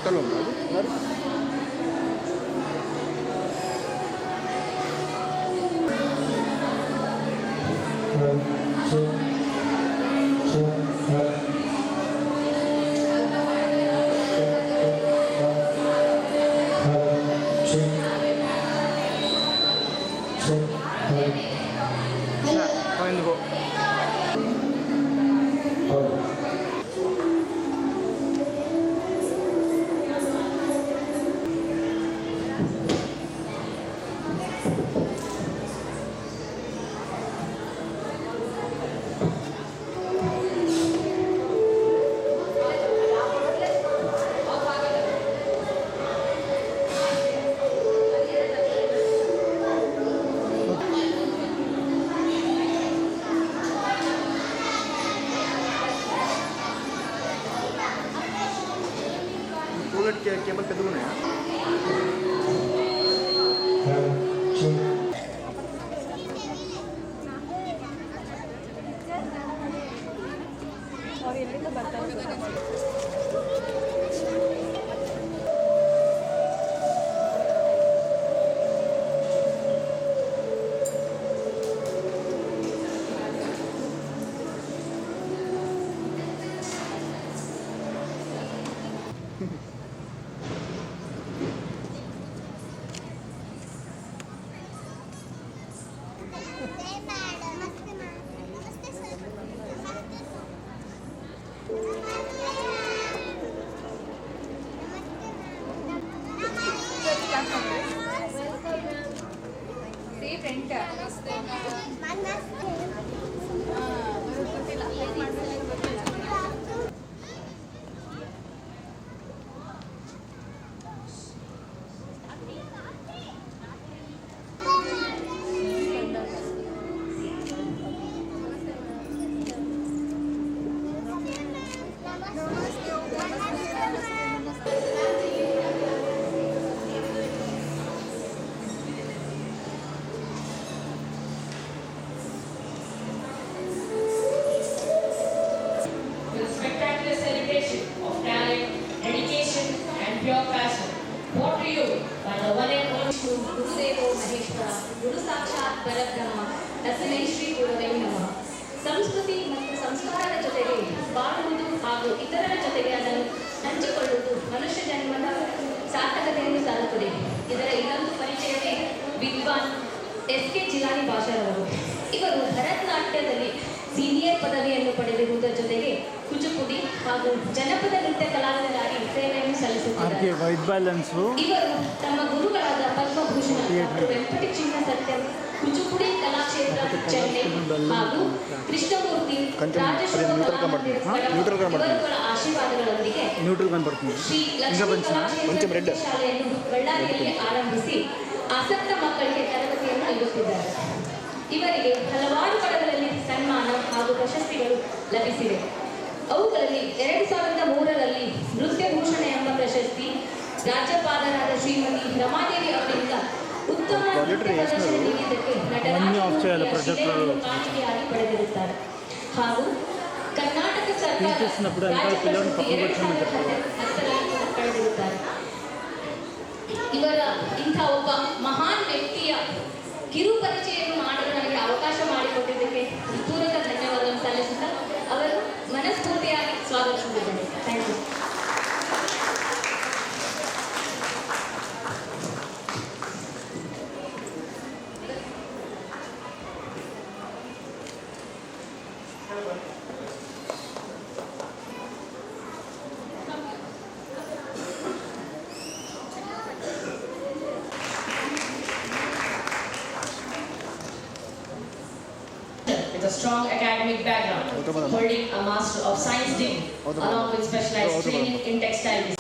Hotel होगा cable पे दूर है और ये तो बर्तन pure passion. What to you by the one and only Gurudevo Maheshwara, Guru Sakshat Parabrahma, Dasane Shri Gurave Namaha. ಸಂಸ್ಕೃತಿ ಮತ್ತು ಸಂಸ್ಕಾರದ ಜೊತೆಗೆ ಬಾಳುವುದು ಹಾಗೂ ಇತರರ ಜೊತೆಗೆ ಅದನ್ನು ಹಂಚಿಕೊಳ್ಳುವುದು ಮನುಷ್ಯ ಜನ್ಮದ ಸಾರ್ಥಕತೆಯನ್ನು ಸಾರುತ್ತದೆ. ಇದರ ಇನ್ನೊಂದು ಪರಿಚಯವೇ ವಿದ್ವಾನ್ ಎಸ್ ಕೆ ಜಿಲಾನಿ ಭಾಷಾರವರು. ಇವರು ಭರತನಾಟ್ಯದಲ್ಲಿ ಸೀನಿಯರ್ ಪದವಿಯನ್ನು ಪಡೆದಿರುವುದರ ಜೊತೆಗೆ ಕುಚುಪುಡಿ ಹಾಗೂ ಜನಪದ ನೃತ್ಯ ಕಲಾವಿದರಾಗಿ ಸೇವೆಯನ್ನು ಸಲ್ಲಿಸುತ್ತಿದ್ದಾರೆ. ಇವರು ತಮ್ಮ ಗುರುಗಳಾದ ಪದ್ಮಭೂಷಣ ಡಾಕ್ಟರ್ ವೆಂಕಟಿ ಚಿನ್ನ ಸತ್ಯಂ ಕುಚುಪುಡಿ ಕಲಾಕ್ಷೇತ್ರ ಚೆನ್ನೈ ಹಾಗೂ ಕೃಷ್ಣಮೂರ್ತಿ ರಾಜಶೇಖರ ಆಶೀರ್ವಾದಗಳೊಂದಿಗೆ ಶ್ರೀ ಲಕ್ಷ್ಮೀ ಕಲಾಕ್ಷೇತ್ರ ಶಾಲೆಯನ್ನು ಬಳ್ಳಾರಿಯಲ್ಲಿ ಆರಂಭಿಸಿ ಆಸಕ್ತ ಮಕ್ಕಳಿಗೆ ತರಬೇತಿಯನ್ನು ನೀಡುತ್ತಿದ್ದಾರೆ. ಇವರಿಗೆ ಹಲವಾರು ಕಡೆಗಳಲ್ಲಿ ಸನ್ಮಾನ ಹಾಗೂ ಪ್ರಶಸ್ತಿಗಳು ಲಭಿಸಿವೆ. ಅವುಗಳಲ್ಲಿ 2003ರಲ್ಲಿ ನೃತ್ಯಭೂಷಣ ಎಂಬ ಪ್ರಶಸ್ತಿ, ರಾಜ್ಯಪಾಲರಾದ ಶ್ರೀಮತಿ ರಮಾದೇವಿ ಅವರಿಂದ ಉತ್ತಮ ಪ್ರದರ್ಶನ ನೀಡಿದ್ದಕ್ಕೆ ನಟರಾಜ ಕಾಣಿಕೆಯಾಗಿ ಪಡೆದಿರುತ್ತಾರೆ. ಹಾಗೂ ಕರ್ನಾಟಕ ಸರ್ಕಾರ ಪಡೆದಿರುತ್ತಾರೆ. ಇವರ ಇಂಥ ಒಬ್ಬ ಮಹಾನ್ ವ್ಯಕ್ತಿಯ ಕಿರು ಪರಿಚಯವನ್ನು ಮಾಡಲು ನನಗೆ ಅವಕಾಶ ಮಾಡಿಕೊಟ್ಟಿದ್ದಕ್ಕೆ ಪೂರಕ ಧನ್ಯವಾದವನ್ನು ಸಲ್ಲಿಸುತ್ತಾ ಅವರು ಮನಸ್ಫೂರ್ತಿಯಾಗಿ ಸ್ವಾಗತಿಸಿದ್ದಾರೆ. Thank you. With a strong academic background, holding a Master of Science degree, along with specialized training in textile design.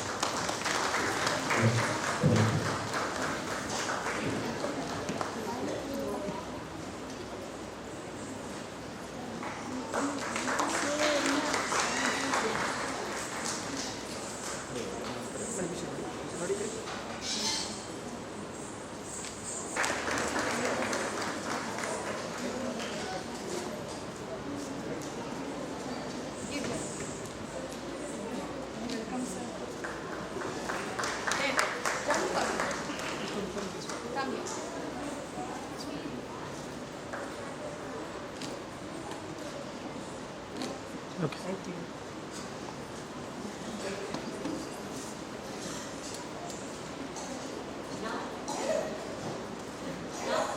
Okay. Thank you. Now,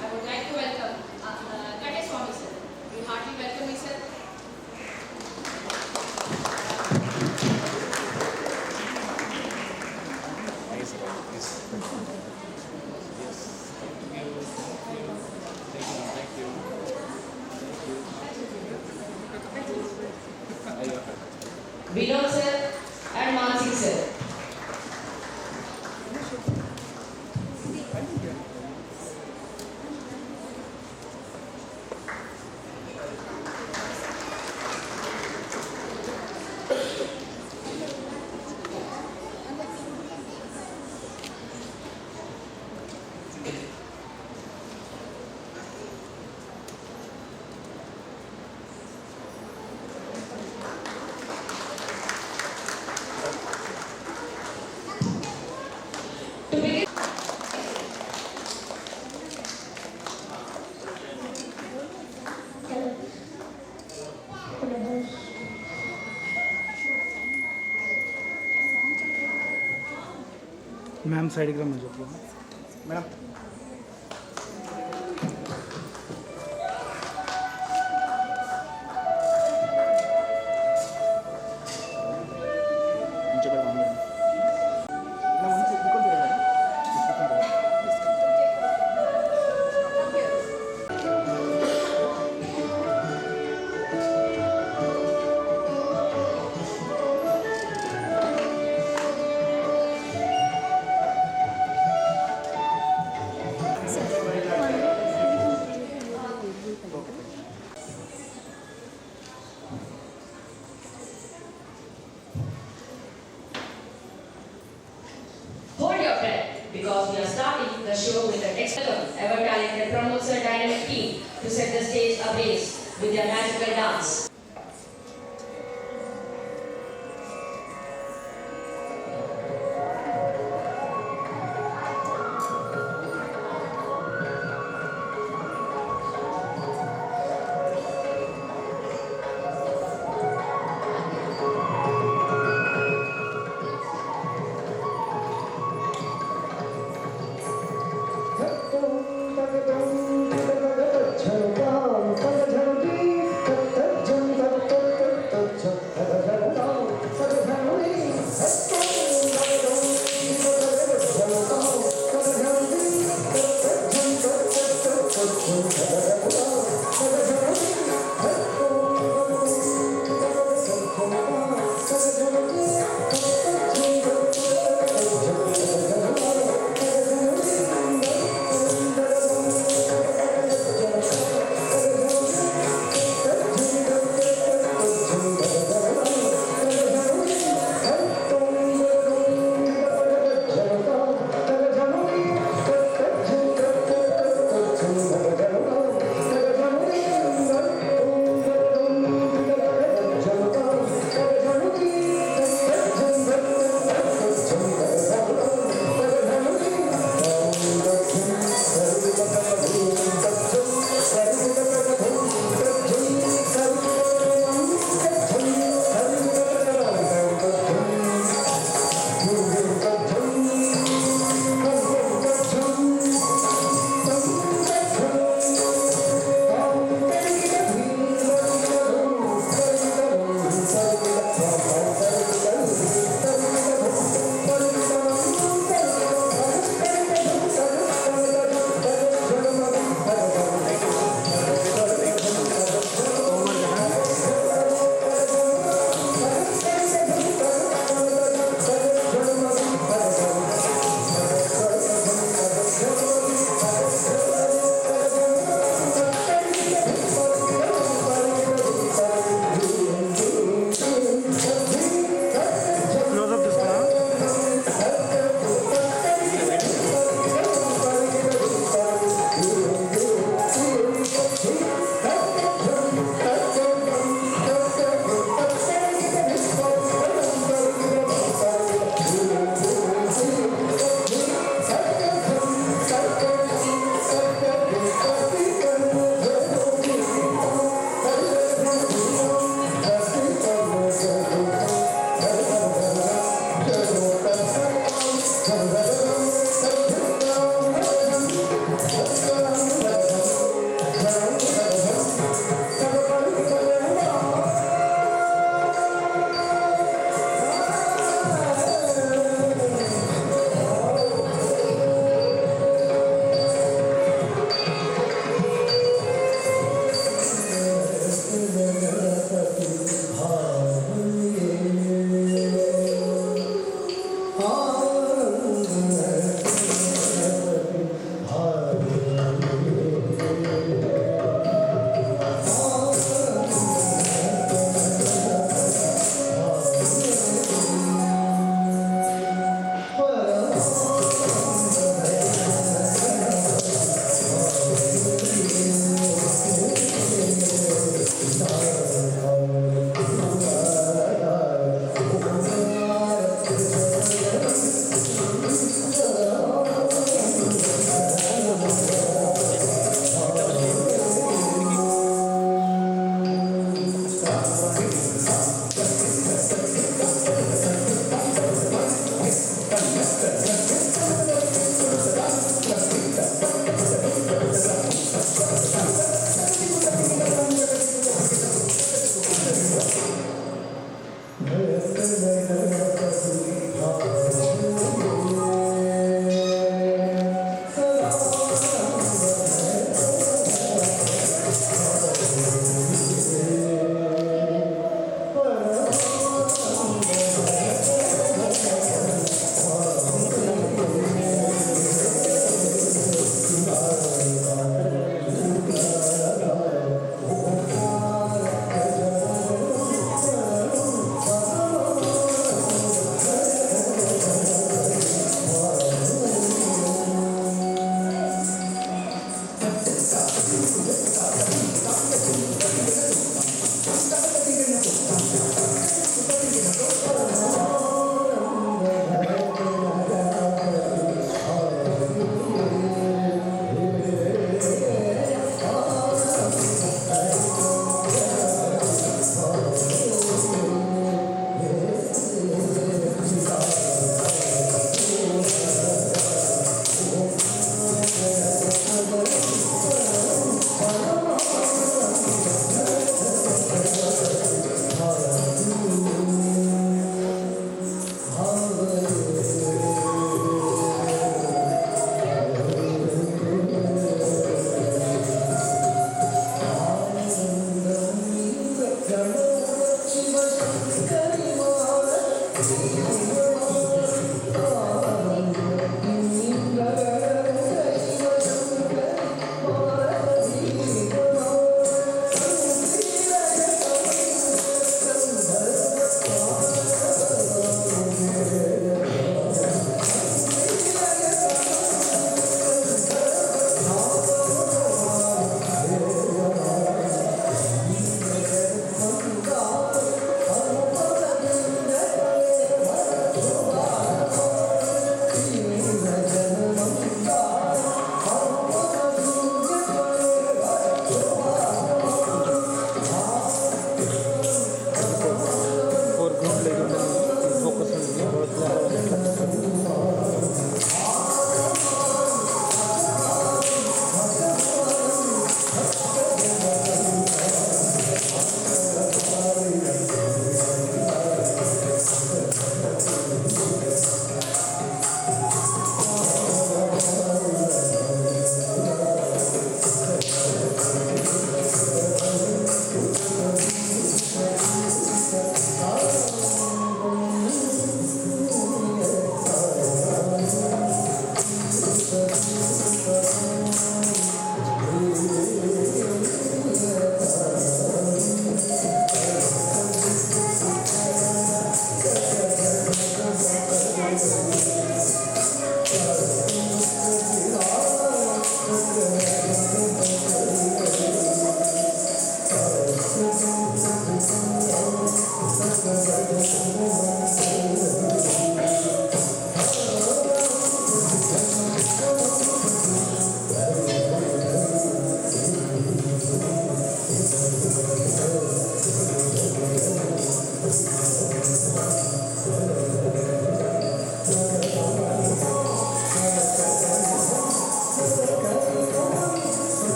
I would like to welcome Ganesh Swami sir. You heartily welcome me, sir. Vinod sir and Mansi sir. To begin, ma'am side का मजा madam hold your breath because we are starting the show with an excellent, ever talented promoter dynamic team to set the stage ablaze with their magical dance. Thank you.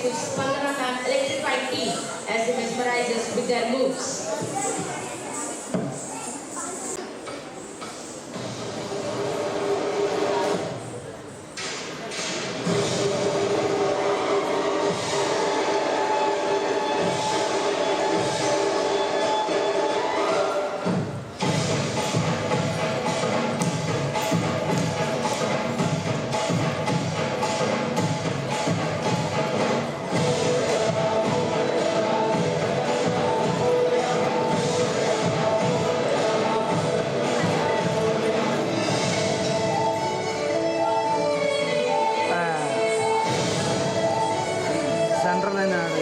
beautiful Spandana ma'am electrified team as they mesmerize us with their moves. Central തന്നെയാണ്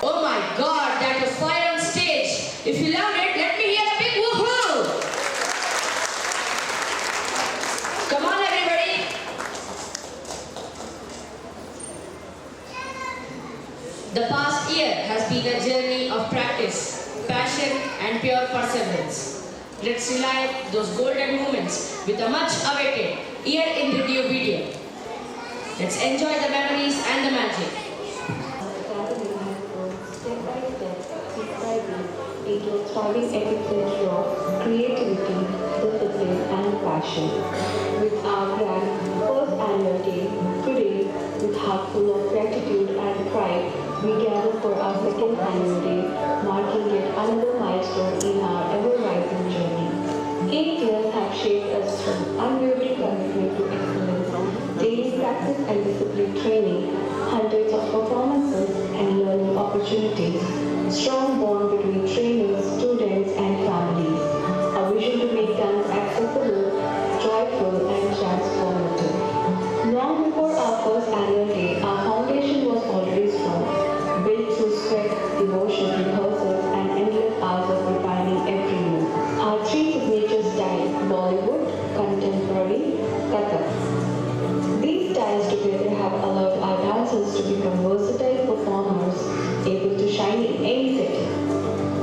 Oh my God, that was fire on stage. If you loved it, let me hear a big woohoo! Come on, everybody. The past year has been a journey of practice, passion, and pure perseverance. Let's relive those golden moments with a much-awaited year-in-review video. Let's enjoy the memories and the magic. Into thriving epicenter of creativity, discipline, and passion. With our grand first annual day, today, with heart full of gratitude and pride, we gather for our second annual day, marking yet another milestone in our ever-rising journey. 8 years have shaped us through unwavering commitment to excellence, daily practice and discipline training, hundreds of performances and learning opportunities, strong bond between trainers, students, and families. A vision to make dance accessible, joyful, and transformative. Long before our first annual day, our foundation was already strong, built through sweat, devotion, rehearsals, and endless hours of refining every move. Our three signature styles: Bollywood, Contemporary, Kathak, dance together have allowed our dancers to become versatile performers, able to shine in any setting.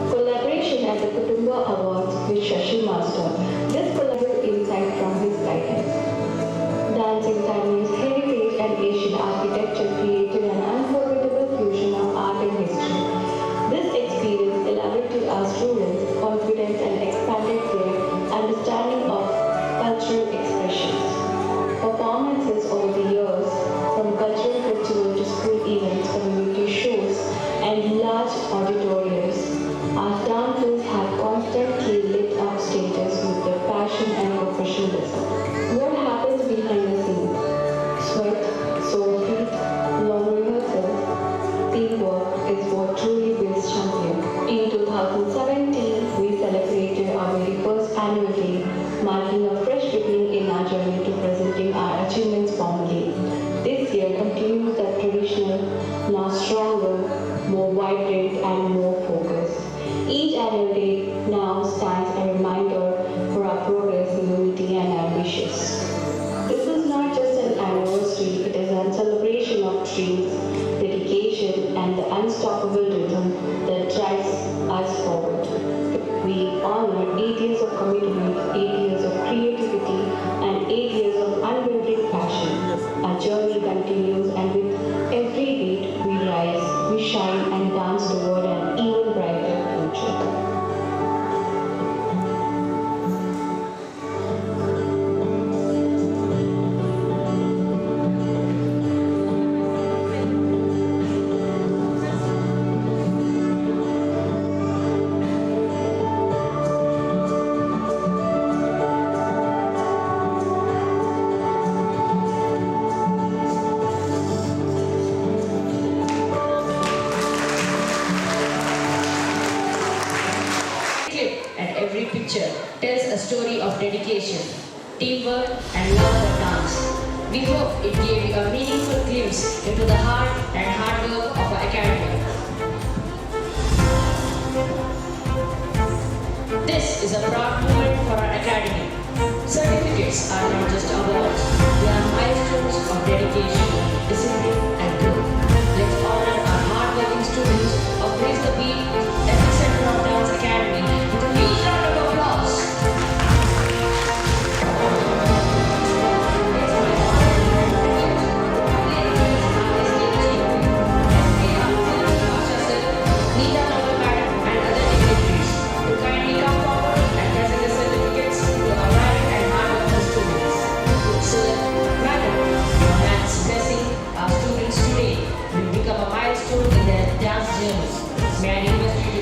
Collaboration at the Kutumba Awards with Shashi Master. This collaborative insight from his guidance. Dancing Chinese heritage and Asian architecture created an unforgettable fusion of art and history. This experience elaborated our students' confidence and expanded their understanding of cultural expressions. Performances over the years, from cultural festival to school events, community shows, and large auditoriums, our dancers have constantly lit up stages with their passion and professionalism. What happens behind the scenes? Sweat, sore feet, long rehearsals, teamwork is what truly builds champion. In 2017, we celebrated our very first annual day, marking a fresh beginning in our journey to presenting our achievements formally. This year continues that traditional, now stronger, more vibrant and more focused. Each annual day now stands a reminder for our progress, unity and ambitions. This is not just an anniversary, it is a celebration of dreams, dedication and the unstoppable rhythm that drives us forward. We honor 8 years of commitment, 8 years of creativity and 8 years of unwavering passion. Our journey continues and with every beat we rise, we shine and dance toward an even brighter future. Clip and every picture tells a story of dedication, teamwork, and love for dance. We hope it gave you a meaningful glimpse into the heart and hard work of our academy. This is a proud moment for our academy. Certificates are not just awards, they are milestones of dedication, discipline, and growth. Let's honor our hard-working students of Praise the Beat, Epicenter of Dance Academy with a huge round of applause. Neeta Naval Madam and other dignitaries to kindly come forward and present the certificates to our bright and hardworking students. Sir, Madam, your man's blessing our students today will become a milestone in their dance journey. May I request you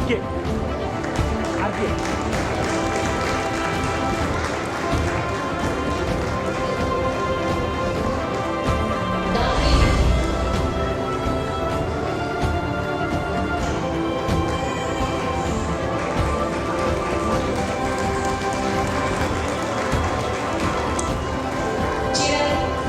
R K R K Daphne, Chiran,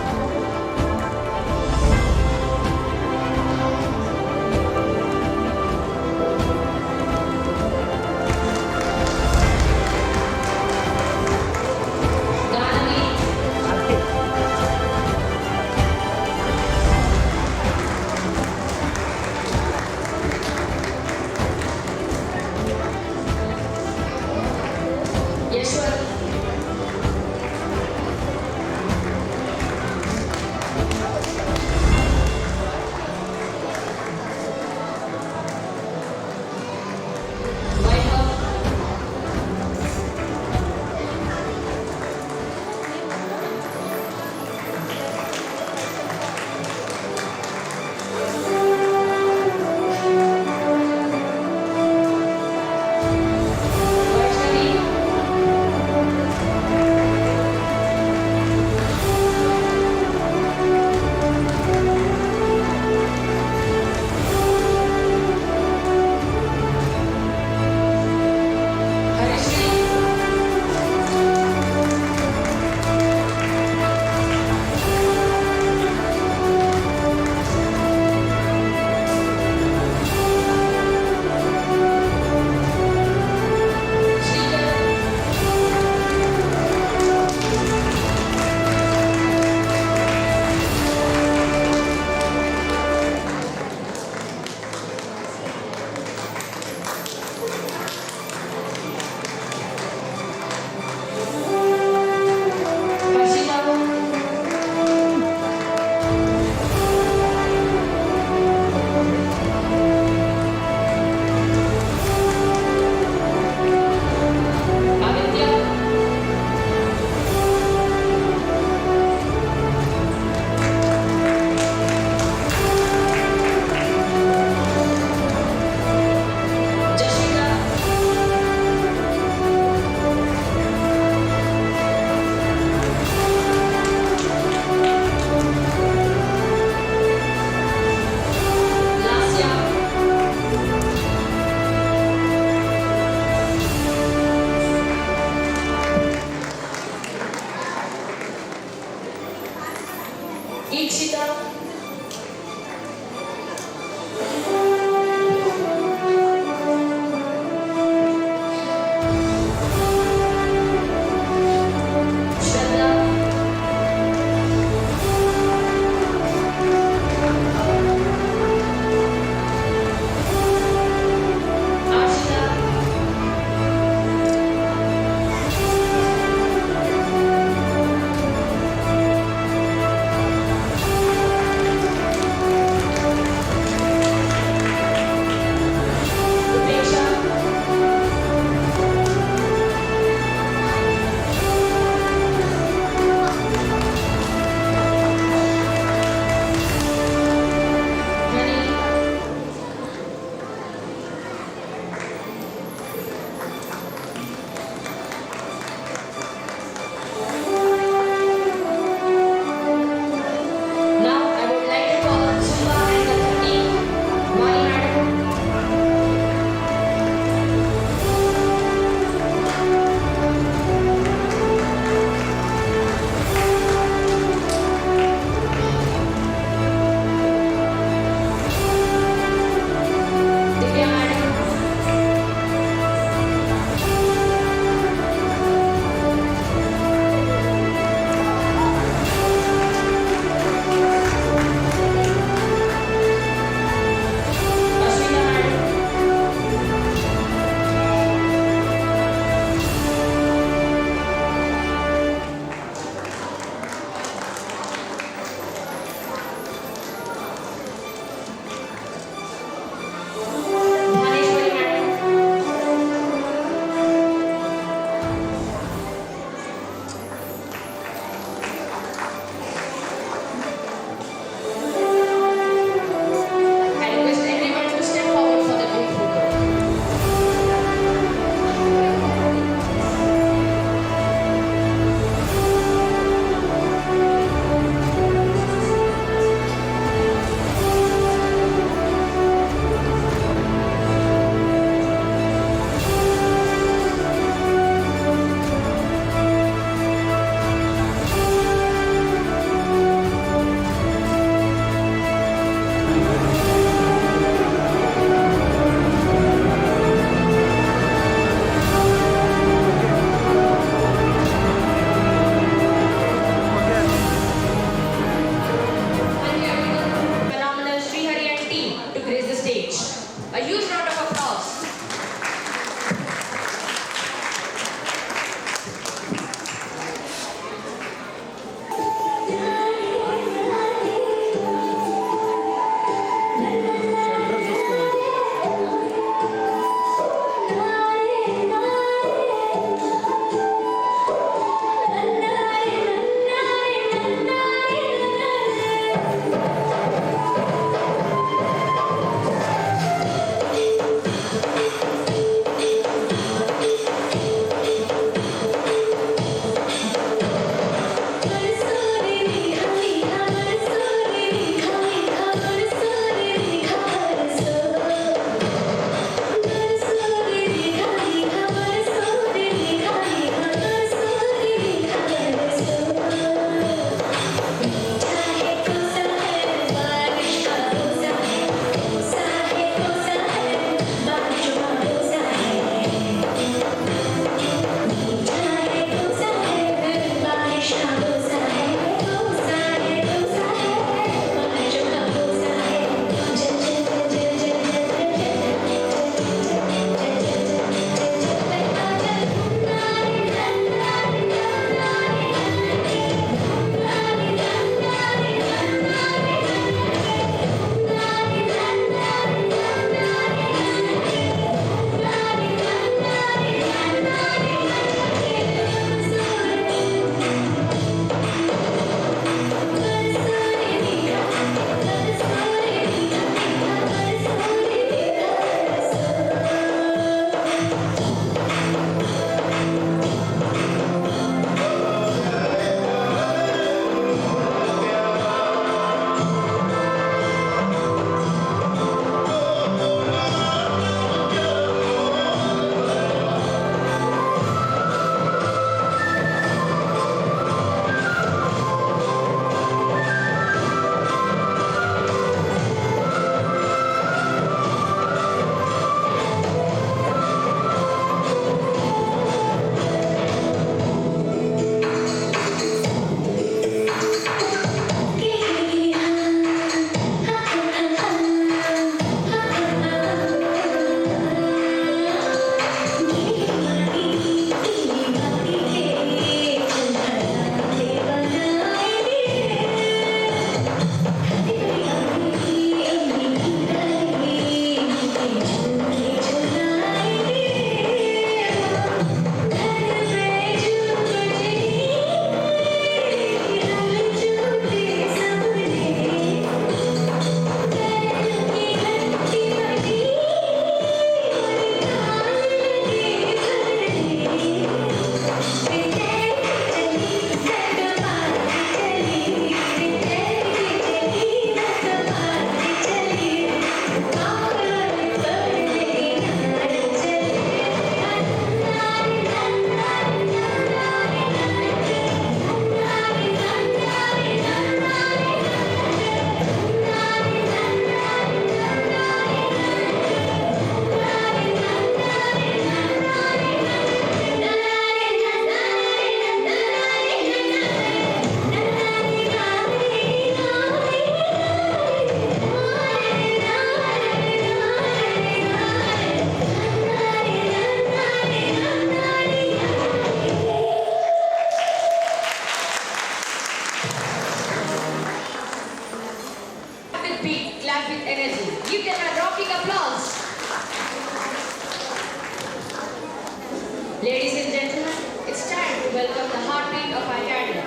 Ladies and gentlemen, it's time to welcome the heartbeat of our academy,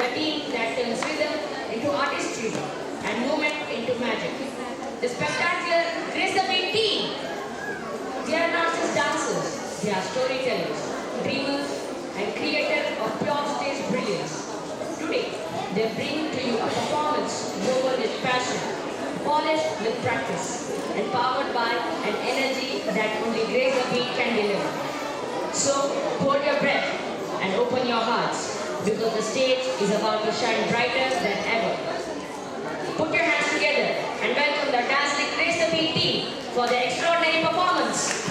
the team that turns rhythm into artistry and movement into magic. The spectacular Grace the Beat team. They are not just dancers, they are storytellers, dreamers, and creators of pure stage brilliance. Today, they bring to you a performance woven with passion, polished with practice, and powered by an energy that only Grace the Beat can deliver. So, hold your breath and open your hearts, because the stage is about to shine brighter than ever. Put your hands together and welcome the dazzling Grace the Beat team for their extraordinary performance.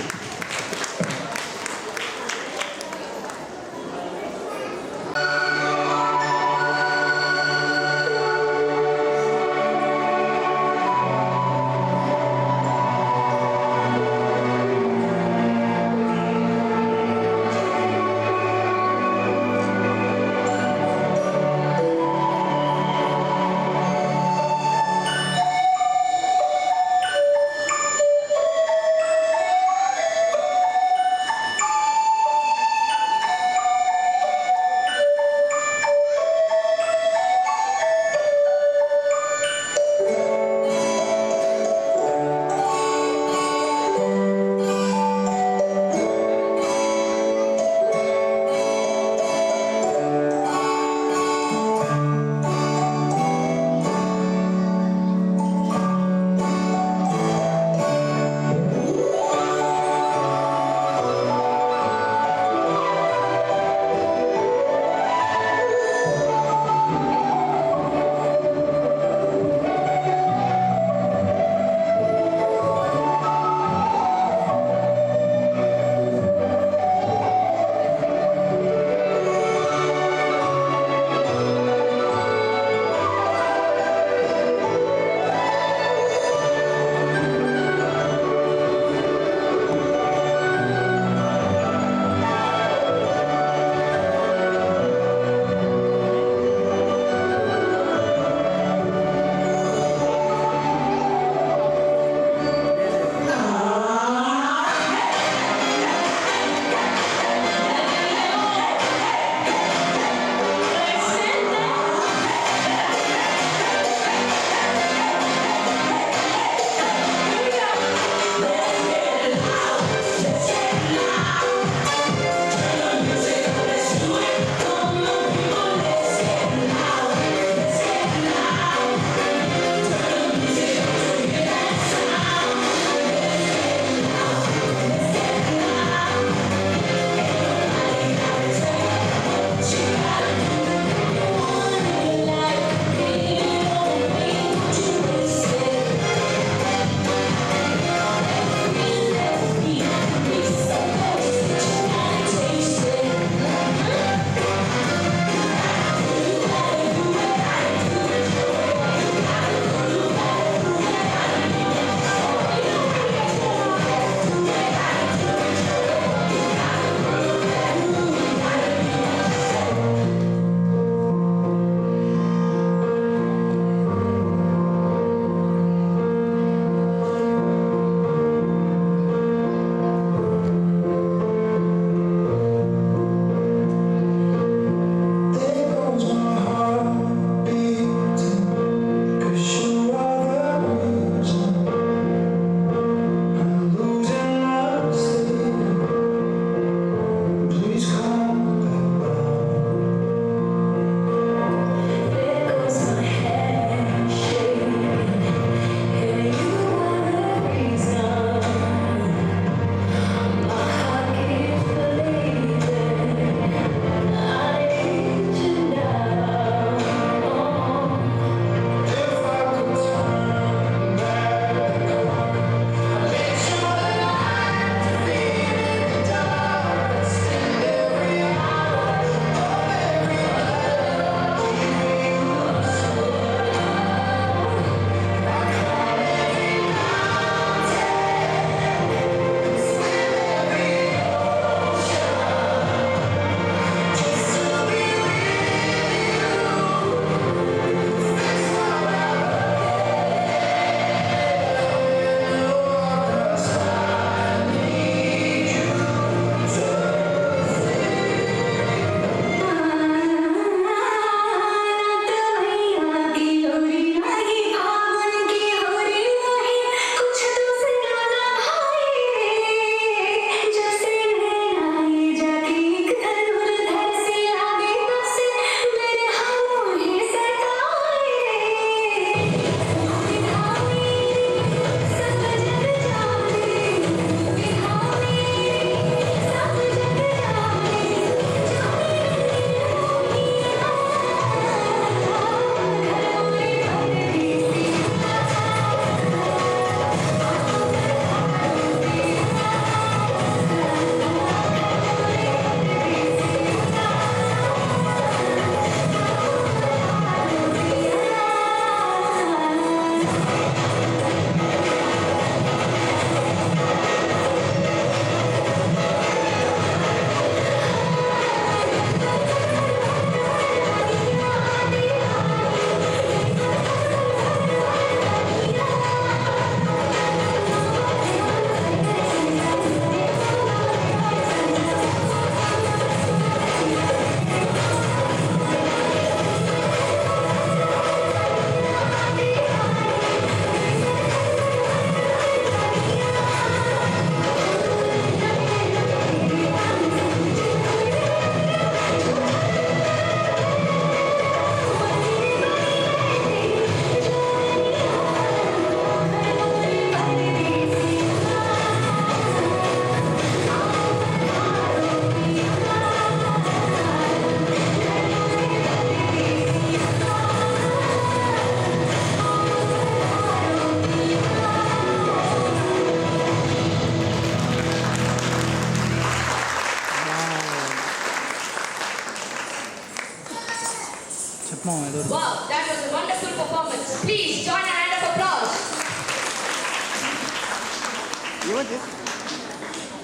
Wow, that was a wonderful performance. Please join a hand of applause.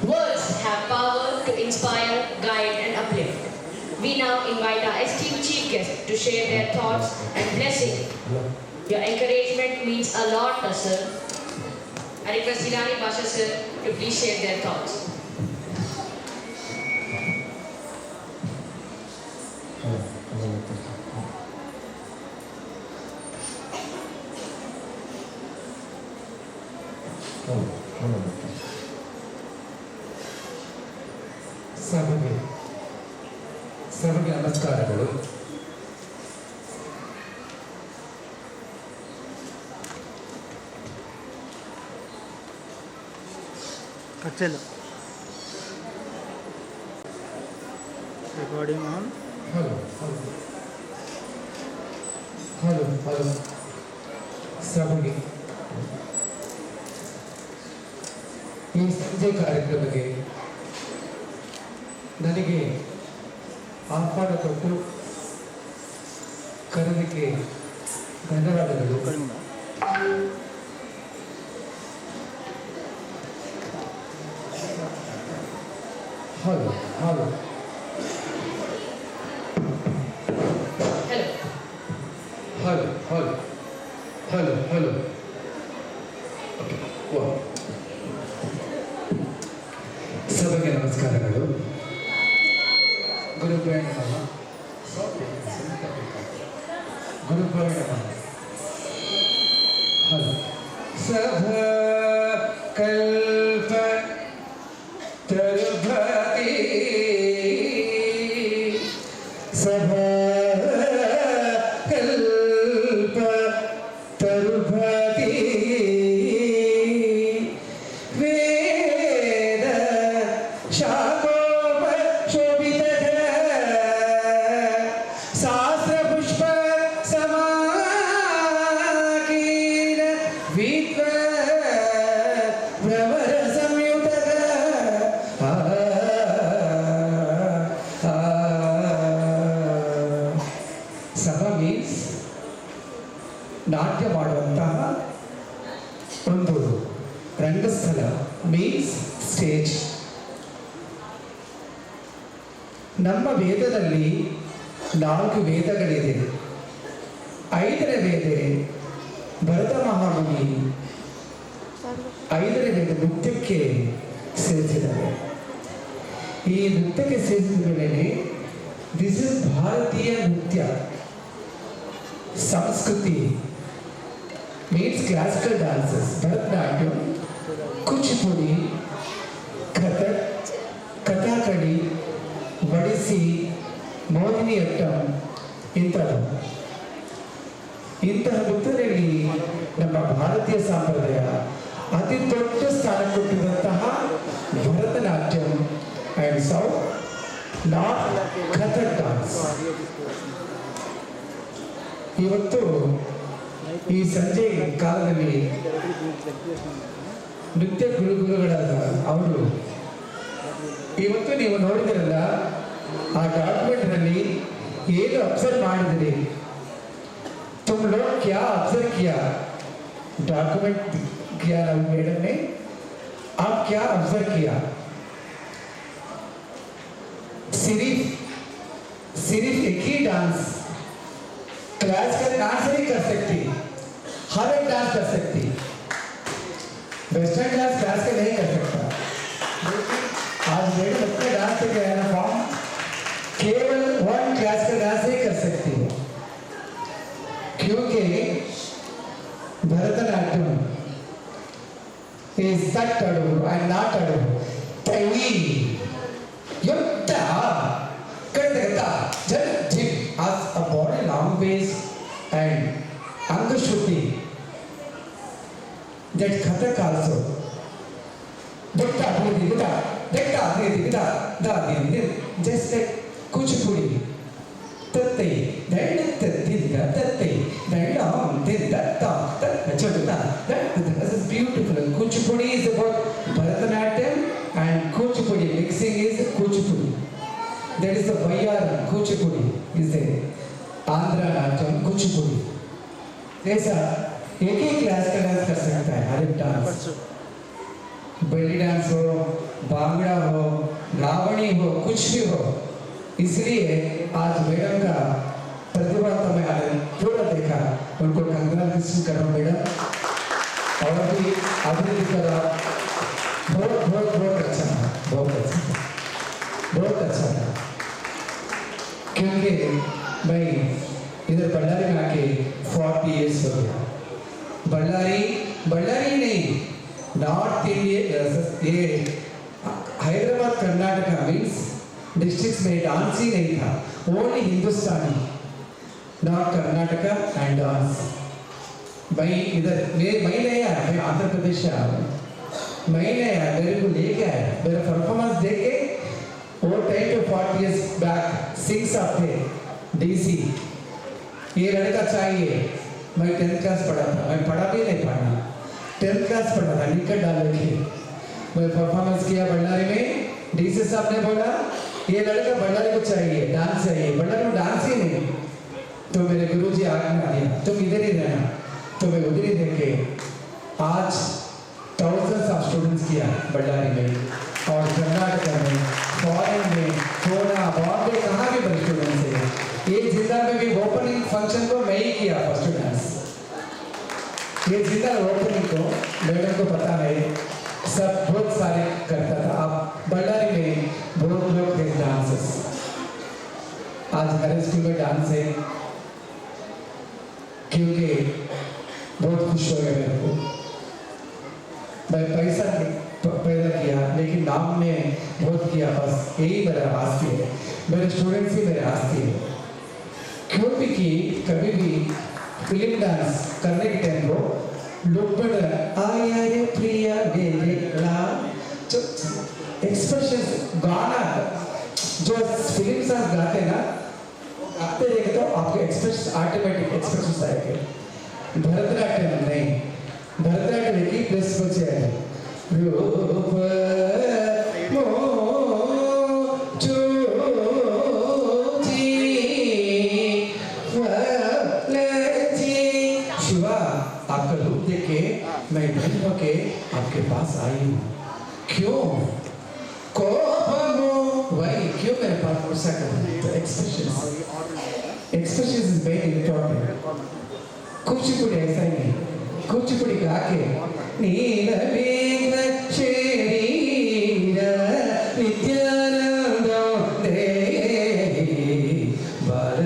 Words have power to inspire, guide, and uplift. We now invite our esteemed chief guest to share their thoughts and blessing. Your encouragement means a lot, sir. I request Irani Basha sir to please share their thoughts. ಸಭೆಗೆ ನಮಸ್ಕಾರಗಳು. Recording on. Hello ಸಭೆಗೆ ಈ ಸಂಜೆ ಕಾರ್ಯಕ್ರಮಕ್ಕೆ ನನಗೆ ಆಹ್ವಾನ ಕೊಟ್ಟು ಕರೆದಕ್ಕೆ ಧನ್ಯವಾದಗಳು. Hello hello hello hello hello hello okay ವಾ ಸಭೆಗೆ ನಮಸ್ಕಾರಗಳು. ಗುರುಭ್ಯೋ ನಮಃ. ಗುರುಭ್ಯೋ ನಮಃ. ಹಲೋ ಸಭಾ ಕಲ್ಪ ತರುಭತಿ ಸಭಾ ಕಲ್ಪ ತರುಭತಿ ವೇದ ಶಾಖೋಪ ಶೋಭಿತ ಶಾಸ್ತ್ರ ಪುಷ್ಪ ಸಮಾಕೀನ ವಿದ್ವ ಭ್ರಮರ ಸಂಯುತ ಸಭಾ ಮೀನ್ಸ್ ನಾಟ್ಯ ಮಾಡುವಂತಹ ಒಂದು ರಂಗಸ್ಥಳ, ಮೀನ್ಸ್ ಸ್ಟೇಜ್. ನಮ್ಮ ವೇದದಲ್ಲಿ 4 ವೇದಗಳಿದೆ. 5ನೇ ವೇದ ಭರತ ಮಹಾಮುನಿ 5ನೇ ವೇದ ನೃತ್ಯಕ್ಕೆ ಸೇರಿಸಿದ್ದಾರೆ. ಈ ನೃತ್ಯಕ್ಕೆ ಸೇರಿಸಿದ ಮೇಲೆ ದಿಸ್ ಇಸ್ ಭಾರತೀಯ ನೃತ್ಯ ಸಂಸ್ಕೃತಿ means classical dances, Bharatanatyam, Kuchipudi, Kathak, Kathakali, Odissi, Mohiniyattam ಇಂತಹ ನೃತ್ಯದಲ್ಲಿ ನಮ್ಮ ಭಾರತೀಯ ಸಂಪ್ರದಾಯ ಅತಿ ದೊಡ್ಡ ಸ್ಥಾನ ಕೊಟ್ಟಿರುವಂತಹ Bharatanatyam and south north Kathak dance. ಇವತ್ತು ಈ ಸಂಜೆ ಕಾಲದಲ್ಲಿ ನೃತ್ಯ ಗುರುಗಳಾದ ಅವರು ಇವತ್ತು ನೀವು ನೋಡಿದಿರಲ್ಲ, ಆ ಡಾಕ್ಯುಮೆಂಟ್ನಲ್ಲಿ ಏನು ಅಬ್ಸರ್ವ್ ಮಾಡಿದ್ರಿ, तुम लोग क्या ऑब्जर्व किया, डॉक्यूमेंट किया ना मैडम ने, आप क्या ऑब्जर्व किया? सिर्फ एक ही डांस क्लासिकल डांस नहीं कर सकती, हर एक डांस कर सकती. वेस्टर्न डांस क्लासिकल नहीं कर सकता. आज मैडम अपने डांस से क्या है ना फॉर्म, केवल 1 क्लासिकल डांस ही कर सकती है, क्योंकि Bharatanatyam is that adu and not adu. Tawi yutta kadagata just as a body language and anga shuddhi, that kathak also dekta just like kuchipudi tattai dinda tattai dandam dinda tam chadda. That is beautiful. Kuchipudi is about Bharatanatyam and Kuchipudi mixing is Kuchipudi. That is the Vayar Kuchipudi is there. Andhra Natyam, Kuchipudi, ऐसा एक ही class का dance कर सकता है। हर एक dance, belly dance हो, बांगड़ा हो, लावणी हो, कुछ भी हो। इसलिए आज मैडम का प्रतिभा तो मैं पूरा देखा, उनको कंग्रेचुलेशन करो मैडम, और भी अभिनंदन करो। बहुत बहुत बहुत अच्छा था, बहुत अच्छा था, बहुत अच्छा था। क्योंकि मैं इधर बल्लारी में आके 40 इयर्स हो गया। बल्लारी नहीं, नॉर्थ इंडिया, ये हैदराबाद कर्नाटका मीन्स डिस्ट्रिक्ट्स में डांस ही नहीं था, only Hindustani, not Karnataka and dance. मैं इधर मैं नहीं आया, मैं आंध्र प्रदेश से आया हूँ, मैं नहीं आया, मेरे को लेके आया, मेरा परफॉर्मेंस देखे वो 10 to 40 years बैक सिंग्स थे डीसी, ये लड़का चाहिए। मैं 10th क्लास पढ़ा था, मैं पढ़ा भी नहीं पढ़ना, 10th क्लास पढ़ा था, निकट डाल के मैं परफॉर्मेंस किया बल्लारी में। डीसी साहब ने बोला ये लड़का बल्लारी को चाहिए, डांस चाहिए, बल्लारी में डांस ही नहीं। तो मेरे गुरुजी आज्ञा दिया तुम इधर ही रहना, तो मैं उधर ही देखे आज thousands ऑफ स्टूडेंट्स किया बल्लारी में और कर्नाटक में, फॉरेन में, पूना, बॉम्बे, कहाँ भी बड़े स्टूडेंट्स है। ये जिंदा में भी ओपनिंग फंक्शन को मैं ही किया फर्स्ट डांस। ये जिंदा ओपनिंग को मैडम को पता है, सब बहुत सारे करता था। अब बल्लारी में बहुत लोग थे डांसर्स, आज हर स्कूल में डांस है, क्योंकि बहुत खुश हो गया मेरे को। मैं पैसा पैदा किया लेकिन नाम में बहुत किया, बस यही मेरा आस्ती है, मेरे स्टूडेंट्स ही मेरे आस्ती है। क्योंकि कभी भी फिल्म डांस करने के टाइम को लोग पढ़ आया रे प्रिया बेला, जो एक्सप्रेशन गाना जो फिल्म डांस गाते ना, गाते देखे तो आपके एक्सप्रेशन ऑटोमेटिक एक्सप्रेशन आएंगे। भरतनाट्यम नहीं, भरतनाट्यम की प्लस बचे है रूप शिवा, आपका रूप देख के मैं धन्य होके आपके पास आई हूँ। क्यों वही क्यों मेरे पास गुस्सा कर? तो expression is very important. Kuchipudi ऐसा ही नहीं, कुचिपुड़ी गा के नील मेघ शरीर नित्यानंद दे बाल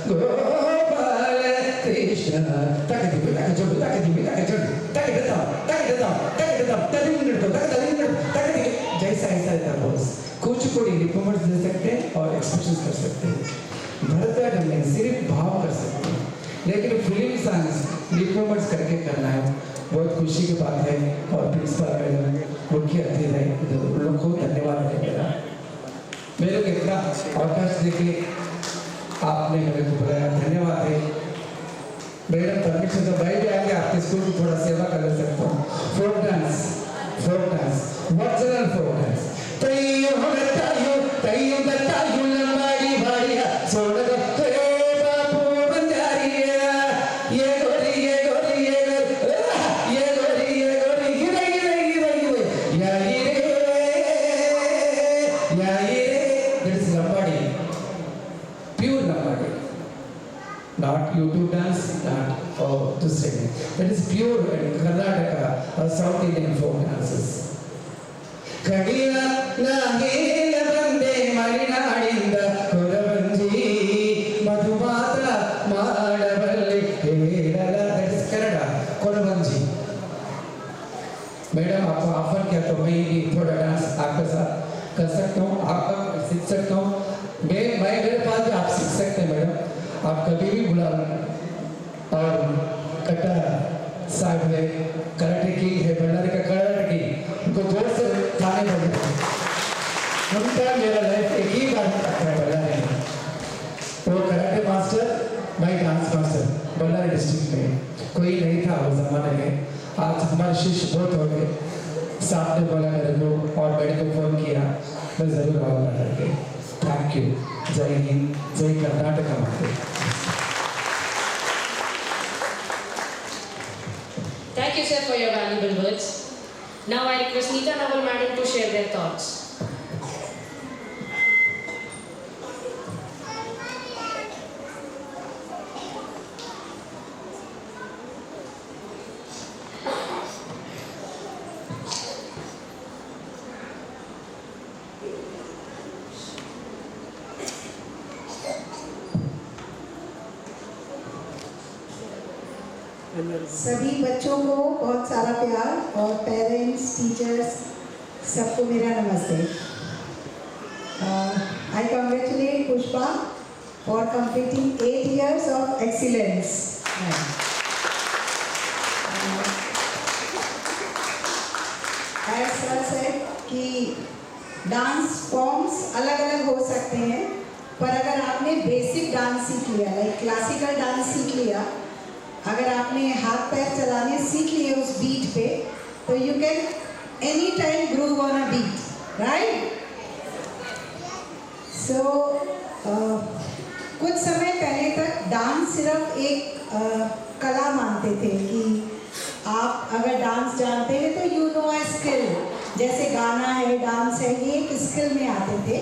गोपाल कृष्ण तक दिबे तक जोड़ तक दिबे तक जोड़ तक देता जैसा ऐसा था बॉस। कुचिपुड़ी परफॉर्मेंस दे सकते हैं और एक्सप्रेशन कर सकते हैं, भरतनाट्यम में सिर्फ भाव कर सकते हैं, लेकिन फिल्म सॉन्ग्स परफॉर्मेंस करके करना है। बहुत खुशी की बात है। और प्रिंसिपल मैडम मुख्य अतिथि है, उन लोगों को धन्यवाद देना। मेरे को इतना अवकाश देके आपने मेरे को बुलाया, धन्यवाद है मैडम। परमिशन तो भाई भी आगे आपके स्कूल की थोड़ा सेवा कर सकता हूँ। Folk dance virtual folk dance Lambadi भाड़िया छोड़ दो बापू बंजारिया, ये गोरी ये गोरी ये गोरी ये गोरी ये गोरी गिरे गिरे गिरे गिरे या ये that is Lambadi, pure Lambadi, not YouTube dance, not दूसरे में, that is pure Karnataka or South Indian folk dances. कड़िया नागेल बंदे मलिनाडिंद कोरवंजी Madhumata माडवल्ली हेरला, that is Kannada, कोरवंजी। Madam आपको ऑफर किया तो मैं भी थोड़ा डांस आपके साथ कर सकता हूँ, आपका सीख सकता हूँ। मैं मेरे पास भी आप सीख सकते हैं मैडम, आप कभी भी बुला और कट्टा साहब है, कराटे की है, बल्लारी का कराटे की, उनको जोर से थाने पड़ते हैं। उनका मेरा लाइफ एक ही बार है बल्लारी में, वो कराटे मास्टर, मैं डांस मास्टर बल्लारी डिस्ट्रिक्ट में, कोई नहीं था उस जमाने में। आज हमारे शिष्य बहुत हो गए। साहब ने बोला मेरे को और मैंने को फोन किया, मैं जरूर आऊँगा करके। Thank you. जय हिंद, जय कर्नाटक माते। Thank you, sir, for your valuable words. Now I request Neeta Naval Madam to share their thoughts. सभी बच्चों को बहुत सारा प्यार और पेरेंट्स, टीचर्स सबको मेरा नमस्ते। आई congratulate Pushpa for completing 8 years of excellence. As sir said कि डांस फॉर्म्स अलग अलग हो सकते हैं, पर अगर आपने बेसिक डांस सीख लिया, लाइक क्लासिकल डांस सीख लिया, अगर आपने हाथ पैर चलाने सीख लिए उस बीट पे, तो you can any time groove on a beat, right? So कुछ समय पहले तक डांस सिर्फ एक कला मानते थे कि आप अगर डांस जानते हैं तो यू नो अ स्किल, जैसे गाना है, डांस है, ये एक स्किल में आते थे।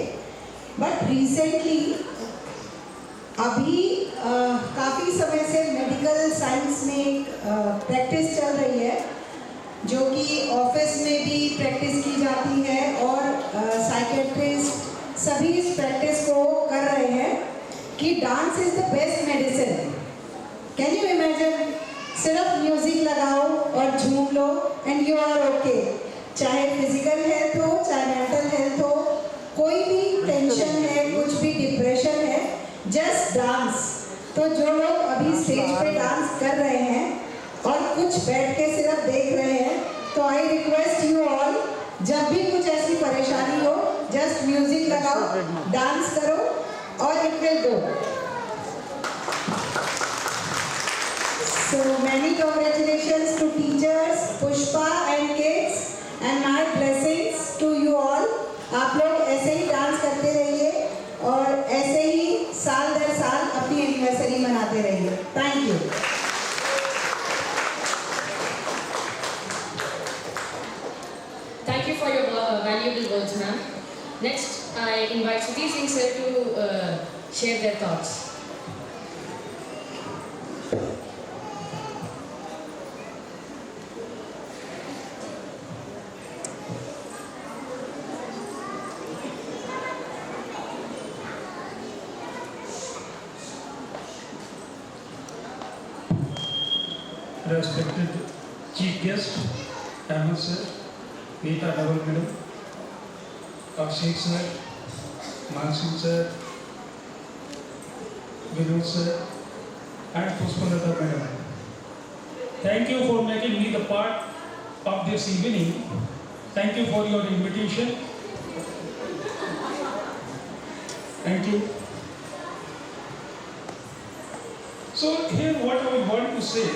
बट रिसेंटली अभी काफ़ी समय से मेडिकल साइंस में प्रैक्टिस चल रही है, जो कि ऑफिस में भी प्रैक्टिस की जाती है और साइकेट्रिस्ट सभी इस प्रैक्टिस को कर रहे हैं कि dance is the best medicine. Can you imagine, सिर्फ म्यूज़िक लगाओ और झूम लो एंड यू आर ओके, चाहे फिजिकल हेल्थ हो, चाहे मेंटल हेल्थ हो, कोई भी टेंशन है, कुछ भी डिप्रेशन है, जस्ट डांस। तो जो लोग अभी स्टेज पे डांस कर रहे हैं और कुछ बैठ के सिर्फ देख रहे हैं, तो आई रिक्वेस्ट यू ऑल, जब भी कुछ ऐसी परेशानी हो, जस्ट म्यूजिक लगाओ, डांस करो और it will go. So many congratulations to teachers, Pushpa and kids, and my blessings to you all. आप लोग ऐसे ही डांस करते रहिए और ऐसे ही साल दर साल अपनी एनिवर्सरी मनाते रहिए। Thank you. Thank you for your valuable words, ma'am. Next, I invite Sudhir Singh sir to share their thoughts. Respected Chief Guest, Ahmed Sir, Neeta Naval Madam, Abhishek Sir, Mansi Sir, Vinod Sir, and Pushpanata Madam. Thank you for making me the part of this evening. Thank you for your invitation. Thank you. So here what I want to say,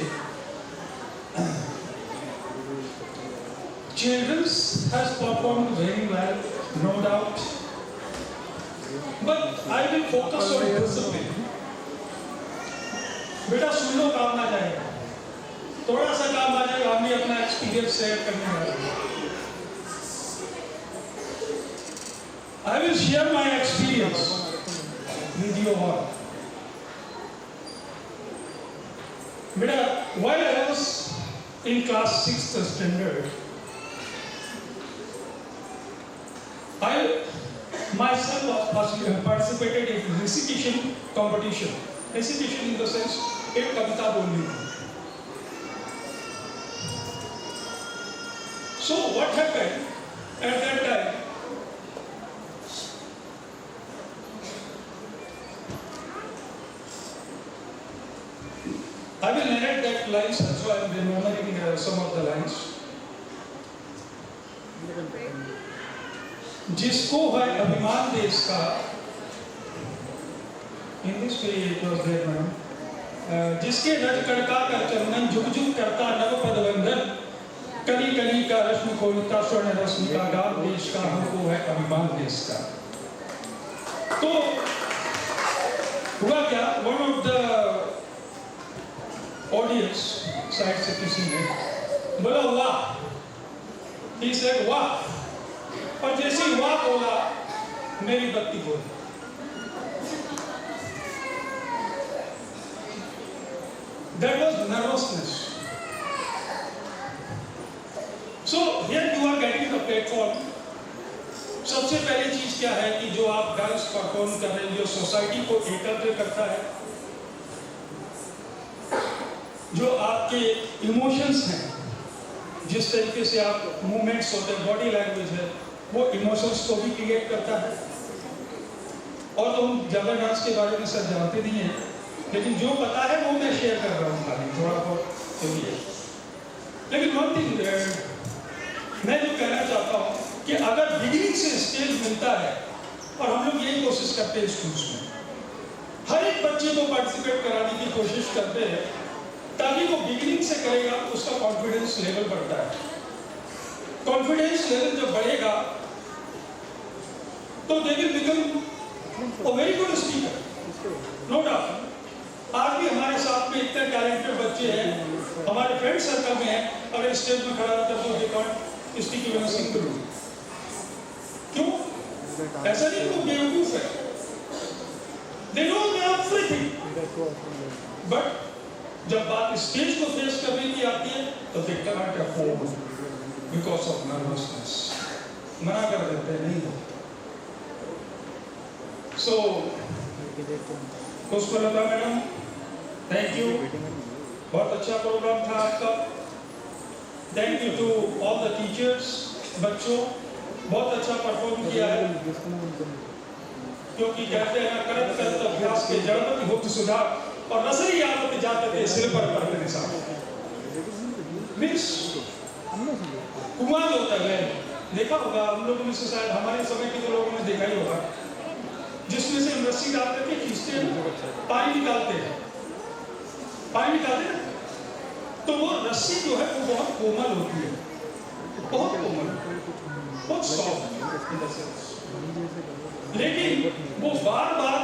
children has performed very well, no doubt, but I will focus on discipline. बेटा सुन लो, काम आ जाएगा, थोड़ा सा काम आ जाएगा, हम भी अपना एक्सपीरियंस शेयर करने वाले हैं। I will share my experience with you all. बेटा, while I was in class 6th standard, I myself participated in recitation competition. Recitation in the sense, एक कविता बोलनी थी। So what happened at that time? I will narrate that lines, so I am remembering some of the lines. जिसको है अभिमान देश का, English पे it was there, madam. जिसके रज कड़का कर चंदन, झुक झुक करता नव पदवंदन, कली कली का रश्मि खोलता स्वर्ण रश्मि का, गान देश का हमको है अभिमान देश का। तो साइड से किसी ने बोला वाह, he said वाह, और जैसे ही वाह बोला मेरी बत्ती बोली। That was nervousness. So here you are getting the platform. सबसे पहली चीज क्या है कि जो आप डांस परफॉर्म कर रहे हैं, जो सोसाइटी को एकत्र करता है, जो आपके इमोशंस हैं, जिस तरीके से आप मूवमेंट्स होते हैं, बॉडी लैंग्वेज है, वो इमोशंस को भी क्रिएट करता है। और तो हम ज़्यादा डांस के बारे में सर जानते नहीं हैं, लेकिन जो पता है वो मैं शेयर कर रहा हूँ, खाली थोड़ा बहुत तो भी है। लेकिन वन थिंग मैं जो कहना चाहता हूँ कि अगर बिगिनिंग से स्टेज मिलता है, और हम लोग यही कोशिश करते हैं स्कूल्स में, हर एक बच्चे को पार्टिसिपेट कराने की कोशिश करते हैं, ताकि वो बिगिनिंग से करेगा तो उसका कॉन्फिडेंस लेवल बढ़ता है। कॉन्फिडेंस लेवल जब बढ़ेगा तो they will become a very good speaker, no doubt. आज भी हमारे साथ में इतने टैलेंटेड बच्चे हैं, हमारे फ्रेंड सर्कल में हैं, अगर स्टेज में खड़ा रहता तो they can't speak even a single word. क्यों? ऐसा नहीं वो बेवकूफ है, दे नो एवरीथिंग, बट जब बात स्टेज को फेस करने की आती है तो they cannot afford because of nervousness, मना कर देते हैं, नहीं हो। So Pushpalata madam, thank you, बहुत अच्छा प्रोग्राम था आपका। Thank you to all the teachers, बच्चों बहुत अच्छा परफॉर्म किया है, क्योंकि कहते हैं करत करत अभ्यास के जड़मति होत सुधार, और रसरी आदत जाते थे सिर पर पड़ते साथ। मिस कुआं जो होता है, देखा होगा हम लोगों में से, शायद हमारे समय के लोगों ने देखा ही होगा, जिसमें से हम रस्सी डालते थे, खींचते हैं, पानी निकालते हैं, तो वो रस्सी जो है वो बहुत कोमल होती है, बहुत कोमल, बहुत सॉफ्ट, लेकिन वो बार बार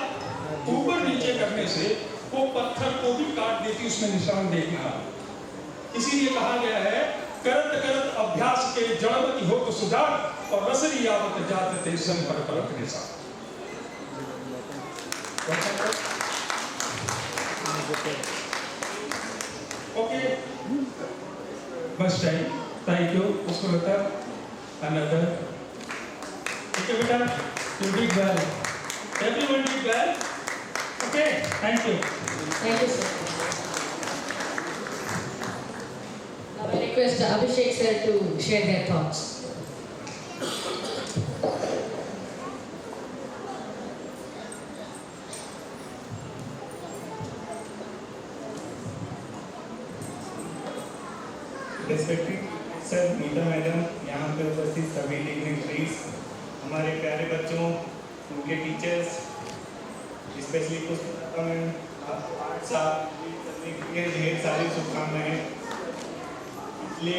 ऊपर नीचे करने से वो पत्थर को भी काट देती, उसमें निशान देखना। इसीलिए कहा गया है करत करत अभ्यास के जड़मति हो तो सुधार, और रसरी आवत जात थे संपर्क के साथ। ओके, बस टाइम, थैंक यू। उसको बता अनदर, ठीक है बेटा, you did well, everyone did well, okay, thank you. Thank you, sir. Now I request Abhishek sir to share their thoughts. Respected sir, Neeta madam, यहाँ पे उपस्थित सभी डिग्निटरीज, हमारे प्यारे बच्चों, उनके टीचर्स, स्पेशली पुष्पलता मैम, आपको 8 साल करने के लिए ढेर सारी शुभकामनाएं। पिछले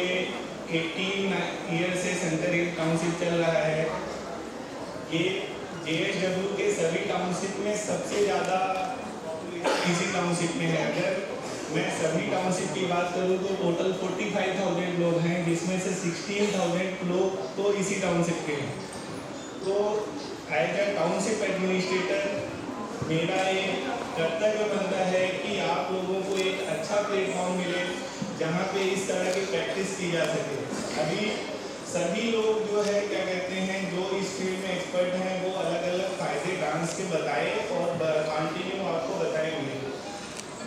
18 ईयर से सेंटर हिल टाउनशिप चल रहा है। ये JSW के सभी टाउनशिप में सबसे ज़्यादा इसी टाउनशिप में है। अगर मैं सभी टाउनशिप की बात करूँ तो टोटल 45,000 लोग हैं, जिसमें से 16,000 लोग तो इसी टाउनशिप के हैं। तो एज ए टाउनशिप एडमिनिस्ट्रेटर मेरा ये कर्तव्य बनता है कि आप लोगों को एक अच्छा प्लेटफॉर्म मिले जहाँ पे इस तरह की प्रैक्टिस की जा सके। अभी सभी लोग जो है क्या कहते हैं, जो इस फील्ड में एक्सपर्ट हैं, वो अलग अलग फ़ायदे डांस के बताए और कंटिन्यू आपको बताएंगे।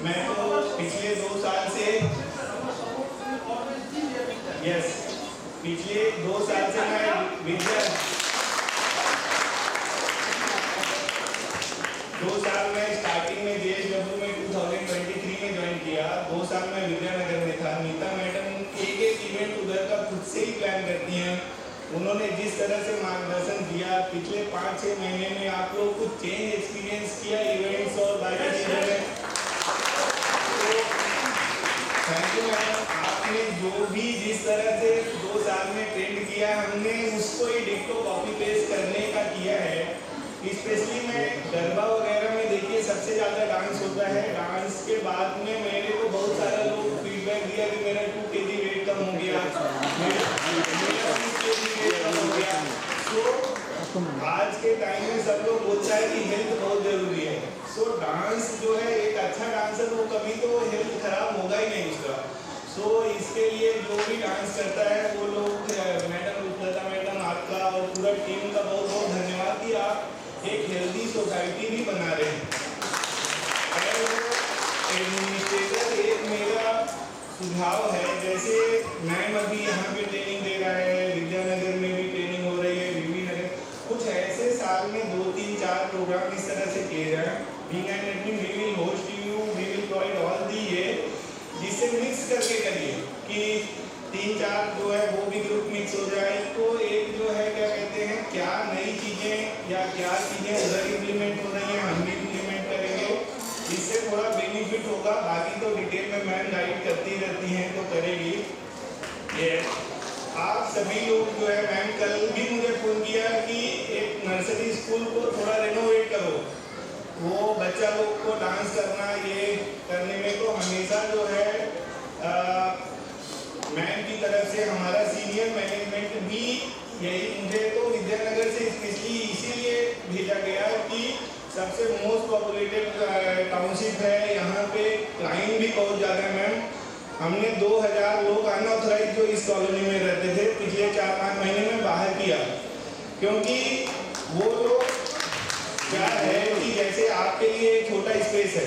मैं तो पिछले 2 साल से पिछले 2 साल से मैं विद्या 2 साल में स्टार्टिंग में JSW में 2023 में ज्वाइन किया। 2 साल में विद्यानगर में था। नीता मैडम एक इवेंट उधर का खुद से ही प्लान करती हैं। उन्होंने जिस तरह से मार्गदर्शन दिया, पिछले 5-6 महीने में आप लोग कुछ चेंज एक्सपीरियंस किया इवेंट्स और बाकी चीज़ों में। थैंक यू मैडम, आपने जो भी जिस तरह से 2 साल में ट्रेंड किया, हमने उसको ही डिक्टो कॉपी पेस्ट करने का किया है। स्पेशली मैं गरबा वगैरह में देखिए सबसे ज़्यादा डांस होता है। डांस के बाद में मेरे को बहुत सारे लोग फीडबैक दिया कि मेरा 2 kg वेट कम हो गया, मेरा 2 kg वेट कम हो गया। तो आज के टाइम में सब लोग बोलता है कि हेल्थ बहुत जरूरी है। सो डांस जो है, एक अच्छा डांसर वो कभी तो हेल्थ खराब होगा ही नहीं उसका। सो इसके लिए जो भी डांस करता है वो लोग, मैडम रूपलता मैडम आपका और पूरा टीम का बहुत बहुत धन्यवाद कि आप एक हेल्दी सोसाइटी भी बना रहे हैं। एडमिनिस्ट्रेटर, एक मेरा सुझाव है, जैसे मैम अभी यहाँ पे ट्रेनिंग दे रहा है, विद्यानगर में भी ट्रेनिंग हो रही है, बीबी नगर, कुछ ऐसे साल में 2, 3, 4 प्रोग्राम इस तरह से किए जाए। Being an admin we will host you, we will provide all the ये, जिससे मिक्स करके करिए कि 3-4 जो है वो भी ग्रुप मिक्स हो जाए। तो एक जो है क्या कहते हैं, क्या नई चीज़ें या क्या चीज़ें उधर इम्प्लीमेंट हो रही हैं हम भी इम्प्लीमेंट करेंगे, इससे थोड़ा बेनिफिट होगा। बाकी तो डिटेल में मैम गाइड करती रहती हैं तो करेगी। ये आप सभी लोग जो है, मैम कल भी मुझे फ़ोन किया कि एक नर्सरी स्कूल को थोड़ा रेनोवेट करो, वो बच्चा लोग को डांस करना, ये करने में तो हमेशा जो है मैम की तरफ से हमारा सीनियर मैनेजमेंट भी यही, मुझे तो विद्यानगर से स्पेशली इसीलिए भेजा गया कि सबसे मोस्ट पॉपुलेटेड टाउनशिप है, यहाँ पे क्राइम भी बहुत ज़्यादा है। मैम हमने 2000 लोग अनऑथराइज जो इस कॉलोनी में रहते थे पिछले 4-5 महीने में बाहर किया, क्योंकि वो लोग क्या है कि जैसे आपके लिए एक छोटा स्पेस है,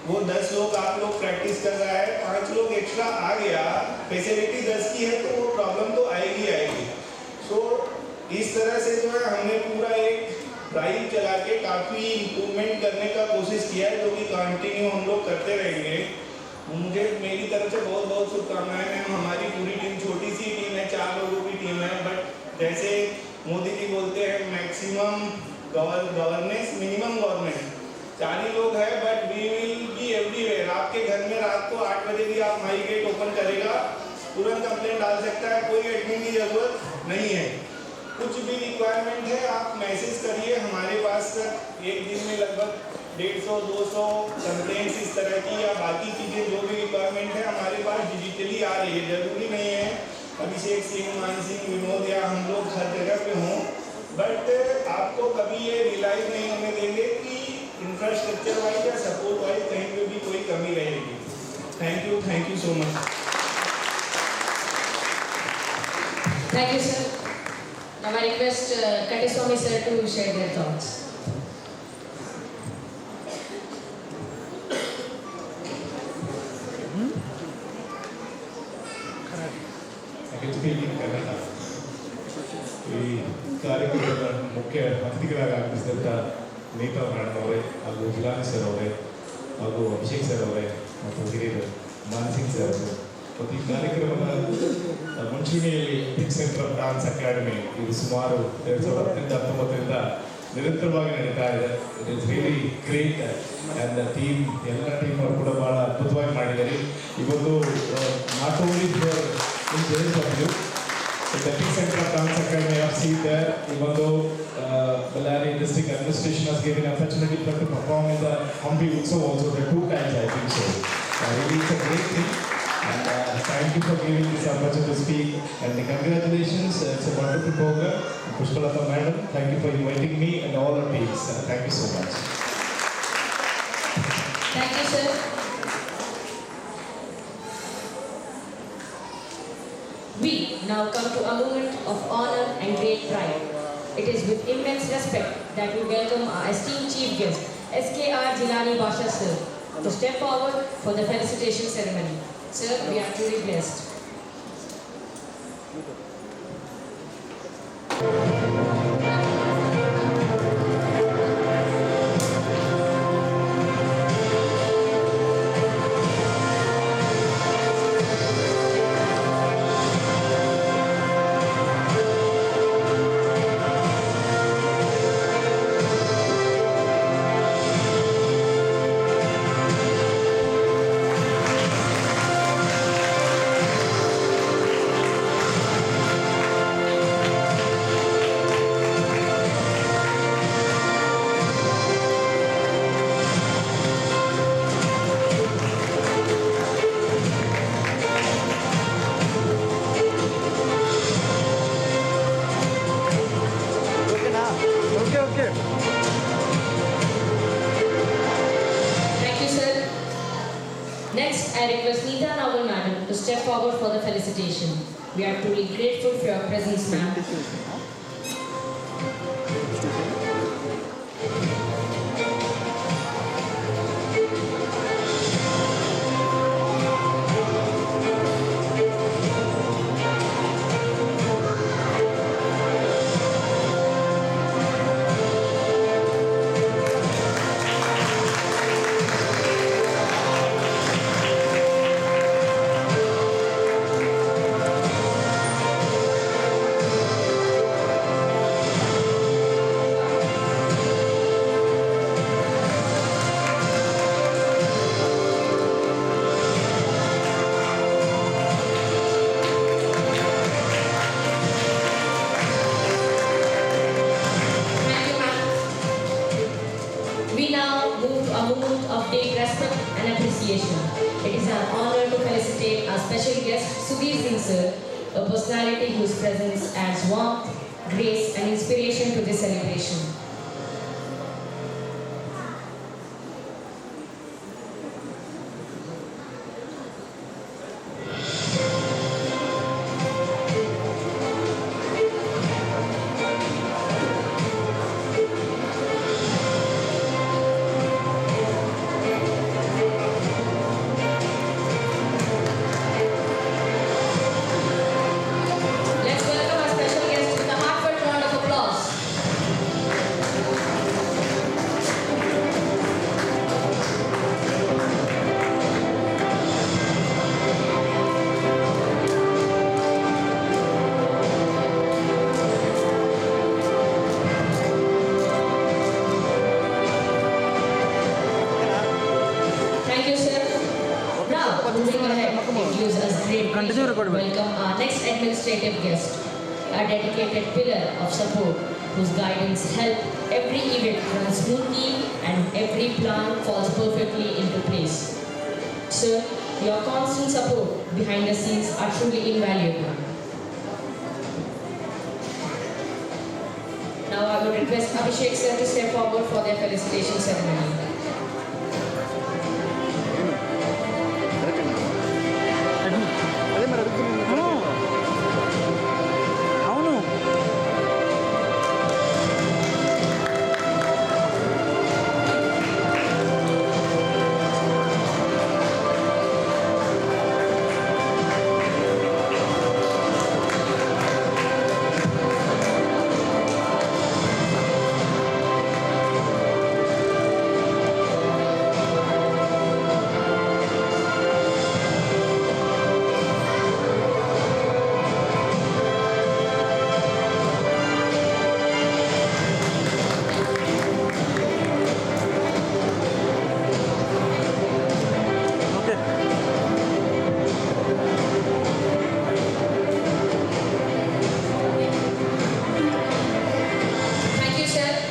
वो 10 लोग आप लोग प्रैक्टिस कर रहा है, 5 लोग एक्स्ट्रा आ गया, फैसिलिटी 10 की है तो वो प्रॉब्लम तो आएगी आएगी। सो इस तरह से जो है हमने पूरा एक ड्राइव चला के काफ़ी इम्प्रूवमेंट करने का कोशिश किया है, जो कि कंटिन्यू हम लोग करते रहेंगे। मुझे मेरी तरफ से बहुत बहुत शुभकामनाएं हैं। हमारी पूरी टीम छोटी सी टीम है, 4 लोगों की टीम है, बट जैसे मोदी जी बोलते हैं मैक्सिमम गवर्नेंस मिनिमम गवर्नमेंट, 4 ही लोग हैं, but we will be everywhere. आपके घर में रात को 8 बजे भी आप माई गेट ओपन करेगा, तुरंत कंप्लेंट डाल सकता है, कोई एडमिन की जरूरत नहीं है। कुछ भी रिक्वायरमेंट है आप मैसेज करिए हमारे पास तक। एक दिन में लगभग 150-200 कंप्लेंट्स इस तरह की या बाकी चीज़ें जो भी रिक्वायरमेंट है हमारे पास डिजिटली आ रही है। जरूरी नहीं है अभिषेक सिंह, मान सिंह, विनोद या हम लोग हर जगह पे हों, बट आपको कभी ये रियलाइज नहीं होने देंगे कि इंफ्रास्ट्रक्चर वाइज या सपोर्ट वाइज कहीं पे भी कोई कमी रहेगी। Thank you so much. Thank you, sir. Now I request Katiswamy sir to share their thoughts. I can speak in Kannada. ಈ ಕಾರ್ಯಕ್ರಮದ ಮುಖ್ಯ ಅತಿಥಿಗಳಾಗಿ ಆಗಮಿಸಿದಂಥ ನೀತಾ ಮೇಡಮ್ ಅವರೇ ಹಾಗೂ ಜಿಲಾನಿ ಸರ್ ಅವರೇ ಹಾಗೂ ಅಭಿಷೇಕ್ ಸರ್ ಅವರೇ ಮತ್ತು ಹಿರಿಯರು ಮಾನಸಿಂಗ್ ಸರ್ ಅವರು ಮತ್ತು ಈ ಕಾರ್ಯಕ್ರಮದ ಮುಂಚೂಣಿಯಲ್ಲಿ EPIC centre of dance academy ಇದು ಸುಮಾರು 2018-19 ನಿರಂತರವಾಗಿ ನಡೀತಾ ಇದೆ. It is really great and team ಎಲ್ಲ ಟೀಮ್ ಅವರು ಕೂಡ ಭಾಳ ಅದ್ಭುತವಾಗಿ ಮಾಡಿದ್ದಾರೆ. ಇವತ್ತು not only for in JSW, the Epic Center of Dance Academy I have seen there, even though Bellary District Administration has given opportunity for to perform in the Hampi Utsav also, the 2 times I think so. Really it's a great thing, and thank you for giving this opportunity to speak, and congratulations, it's a wonderful program. Pushpalata Madam, thank you for inviting me and all our teams. Thank you so much. Thank you, sir. We now come to a moment of honor and great pride. It is with immense respect that we welcome our esteemed chief guest, SKR Jilani Basha sir, to step forward for the felicitation ceremony. Sir, we are truly blessed. Thank you, sir. Next, I request Neeta Naval Madam to step forward for the felicitation. We are truly grateful for your presence, ma'am. We now move to a moment of deep respect and appreciation. It is an honor to felicitate our special guest, Sudhir Singh sir, a personality whose presence adds warmth, grace and inspiration to this celebration. Let's welcome our special guest with a heartfelt round of applause. Thank you, sir. Now, moving ahead, it gives us great pleasure to welcome our next administrative guest, a dedicated pillar of support whose guidance helps every event run smoothly and every plan falls perfectly into place. Sir, your constant support behind the scenes are truly invaluable. Now I would request Abhishek sir to step forward for their felicitation ceremony. Thank you, sir.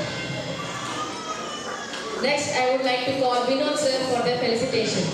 Next, I would like to call Vinod sir for their felicitation.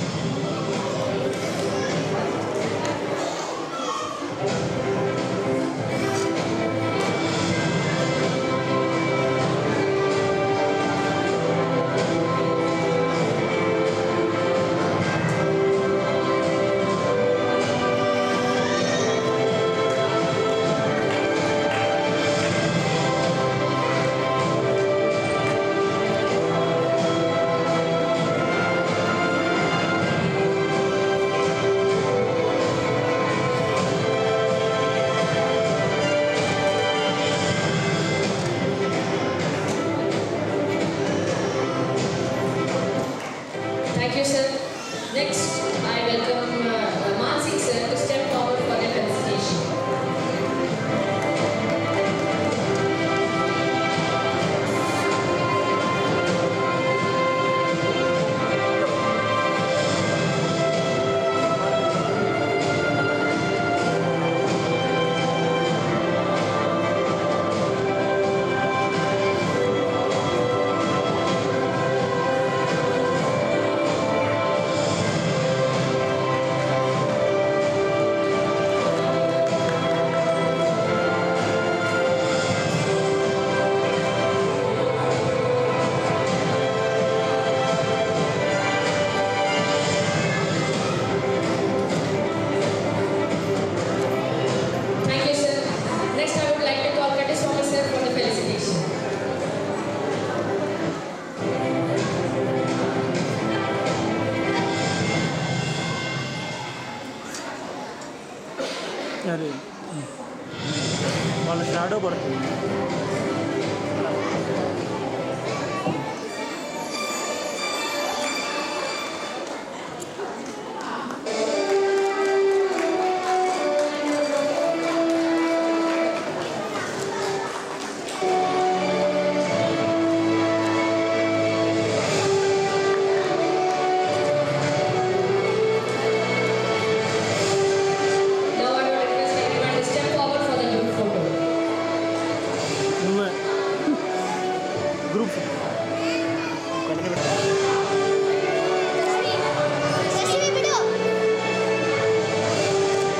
Group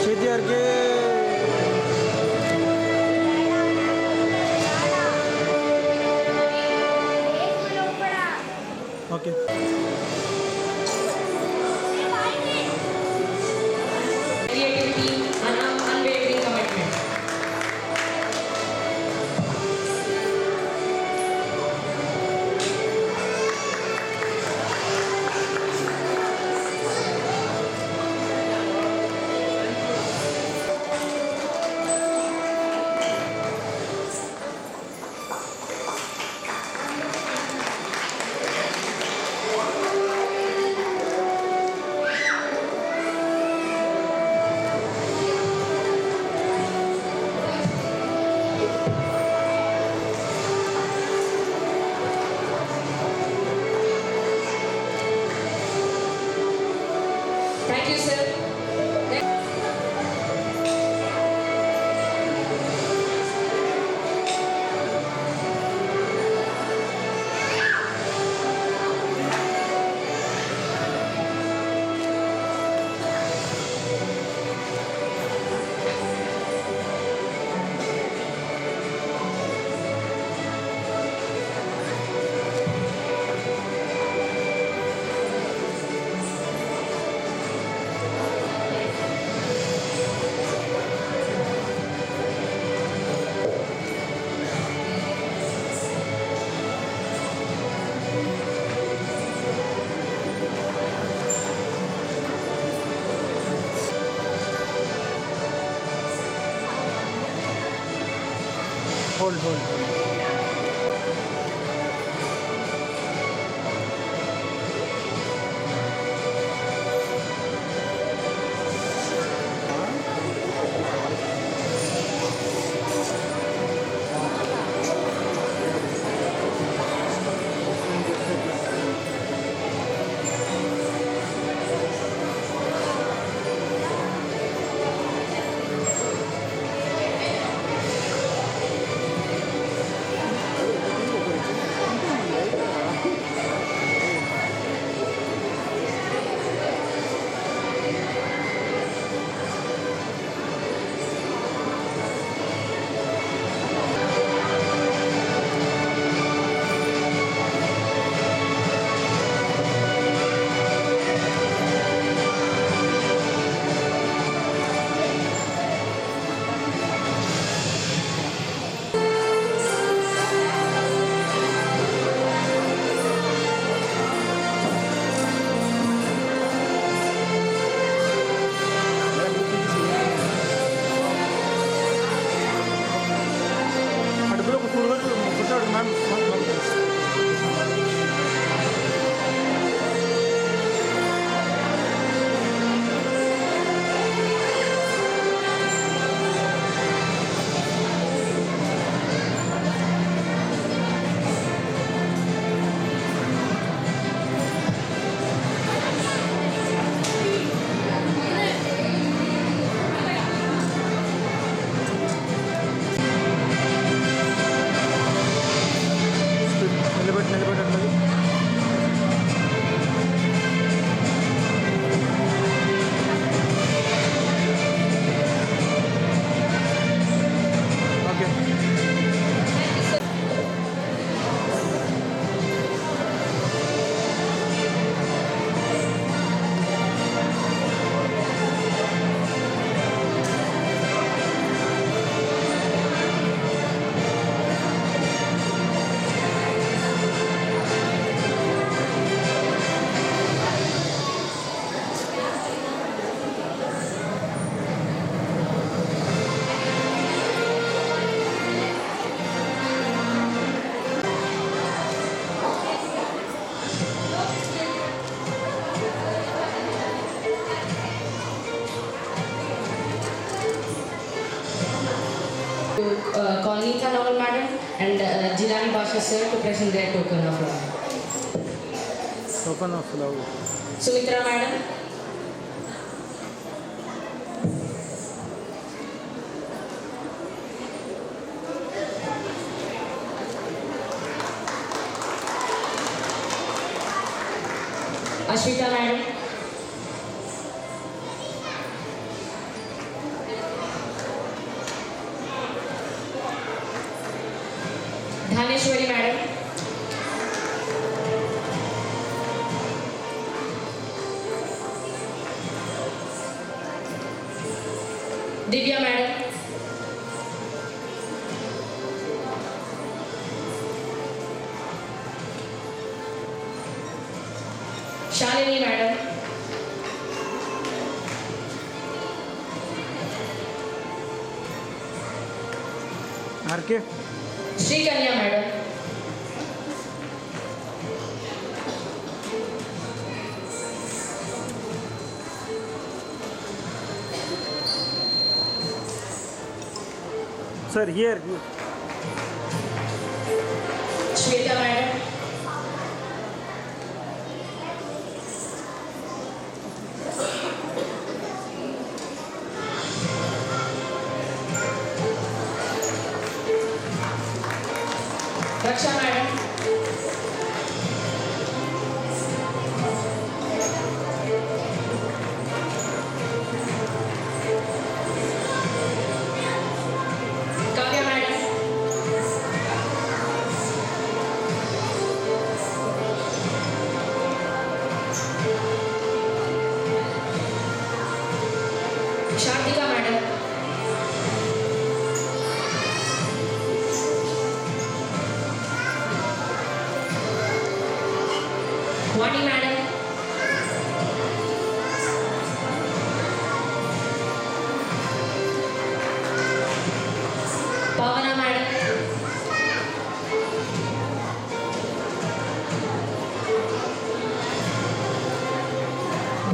छेदी अर्गे okay Creativity and unwavering commitment. Thank you, sir. Hold Call Neeta Nawal Madam and Jilani Basha Sir to present their token of love. Token of love Sumitra Madam. Ashwita madam. Dhaneshwari madam. Divya madam. Shalini madam. RK. Sri Kanya madam. Sir, here. Shweta madam. Raksha madam. Kavya madam. Shantika madam. Vani madam. Pavana madam.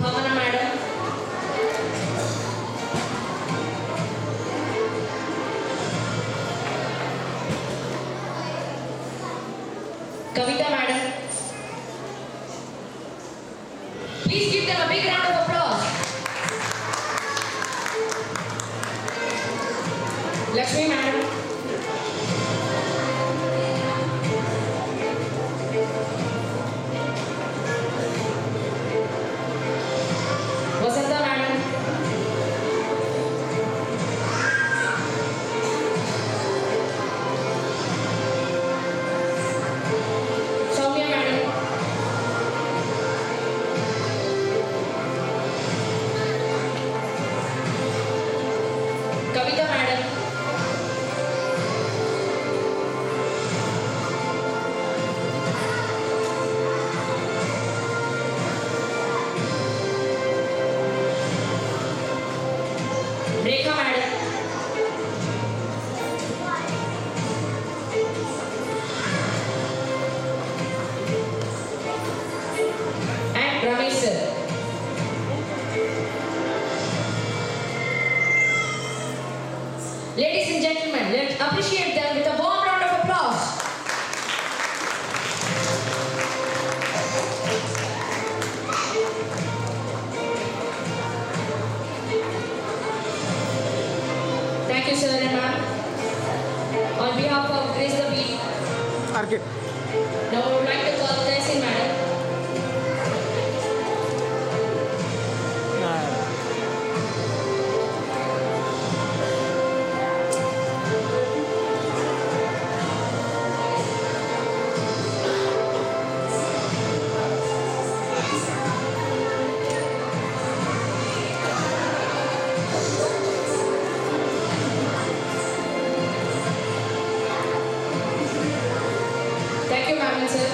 Bhavana madam. Kavita madam. Please give them a big round of applause. Lakshmi madam. Vasanta madam. Soumya madam. Kavita madam. Rekha madam. And Ramesh sir. Ladies and gentlemen, let's appreciate them with a warm round of applause. Thank you, sir and ma'am. On behalf of Grace the Beat, RK. now I would like to call Tehsin madam. Thank you, ma'am and sir.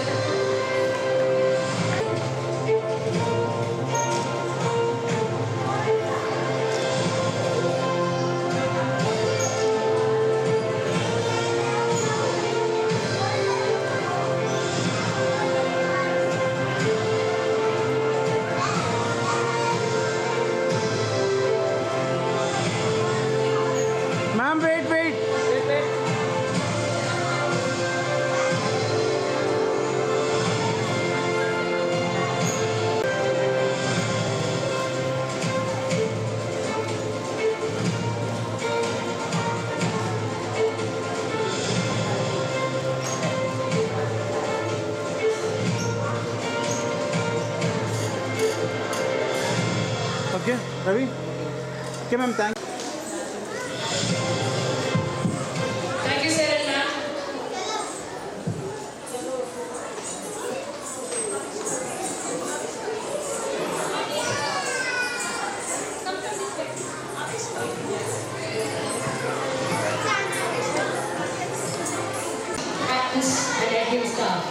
Ma'am, wait, wait. Wait, wait. Ravi okay ma'am thank Thank you, sir and ma'am. Actors and admin staff,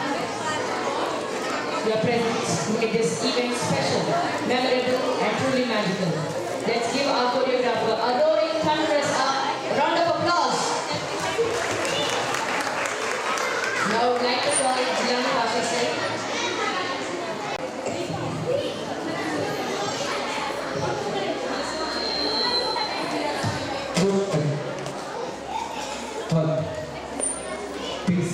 your presence made this event special, memorable, and truly magical. Let's give our choreographer, Adoring Thunderous, a round of applause. Now I would like to call Jilani Pasha Singh. PC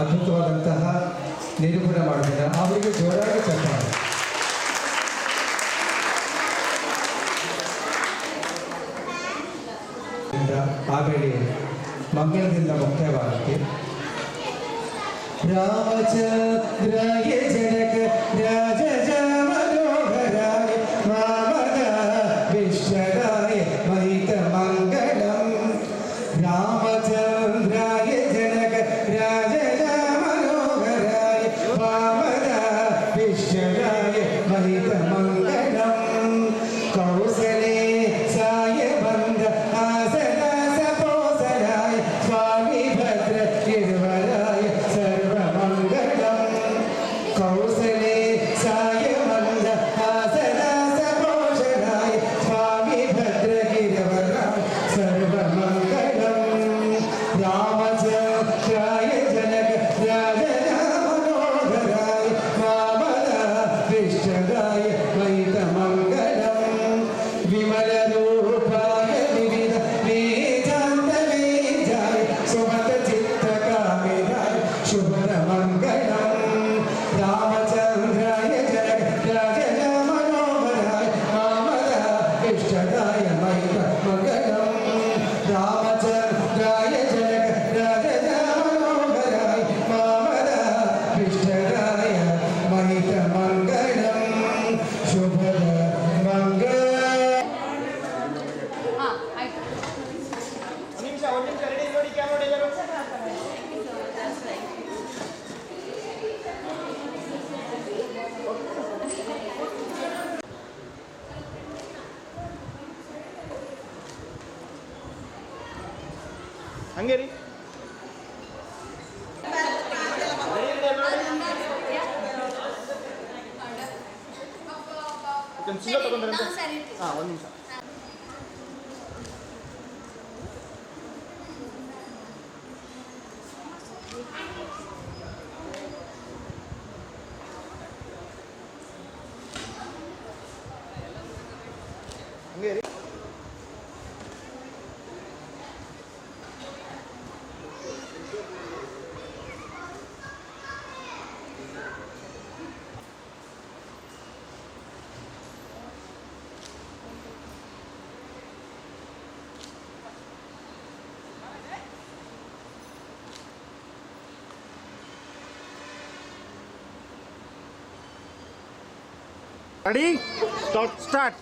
ಅದ್ಭುತವಾದಂತಹ ನಿರೂಪಣೆ ಮಾಡಿದ್ದಾರೆ ಅವರಿಗೆ ಜೋರಾಗಿ ಚಪ್ಪಾಳೆ. ಆಮೇಲೆ ಮಂಗಳದಿಂದ ಮುಖ್ಯವಾಗುತ್ತೆ. ರಾಮಚಂದ್ರಾಯ ಜನಕ ರಾಜ ಮನೋಹರಾಯ ಮಾಮದ ವಿಶ್ವರಾಯ ಮಹಿತ ಮಂಗಳಂ. ರಾಮಚಂದ್ರಾಯ ಜನಕ ರಾಜ ಮನೋಹರಾಯ ಮಾಮದ ವಿಶ್ವರಾಯ ಮಹಿತ ಮಂಗಳಂ. ಕೌಸಲೇ ಸಾಯ ಬಂದ ಆಸನ ಸಪೋಸರಾಯ ಸ್ವಾಮಿ ಭದ್ರ ಗಿರಿವರಾಯ ಸರ್ವಮಂಗಳಂ. ಕೌಸಲೇ ಸಾಯ ಬಂದ ಆಸನ ಸಪೋಷರಾಯ ಸ್ವಾಮಿ ಭದ್ರ ಗಿರಿವರಾಯ ಸರ್ವಮಂಗಳಂ. ರಾಮಚಂದ್ರಾಯ ಜನಕ ರಾಜ ಮನೋಹರಾಯ ಮಾಮದ ವಿಶ್ವರಾಯ ಮಹಿತ ಮಂಗಳಂ. ವಿಮಲ ರೂಪಾಯ ವಿವಿಧ ವೇದಾಂತ ವೇದಾಯ ಸುಮತ ಚಿತ್ತ ಕಾಮಿರಾಯ ಶುಭದ ಮಂಗಳಂ. ರಾಮಚಂದ್ರಾಯ ಜನಕ ರಾಜ ಮನೋಹರಾಯ ಮಾಮದ ವಿಶ್ವರಾಯ ಮಹಿತ ಮಂಗಳಂ. ರಾಮಚಂದ್ರಾಯ ಜನಕ ರಾಜ ಮನೋಹರಾಯ ಮಾಮದ ವಿಶ್ವರಾಯ ಮಹಿತ ಮಂಗಳಂ. ಶುಭದ ಮಂಗಳ. ಹಂಗೆ ರೀ ಸಿಂಗಲ್ ತಗೊಂಡ್ರೆ ಹಾಂ ಒಂದು ನಿಮಿಷ ಹಂಗೆ ರೀ ರೆಡಿ ಸ್ಟಾರ್ಟ್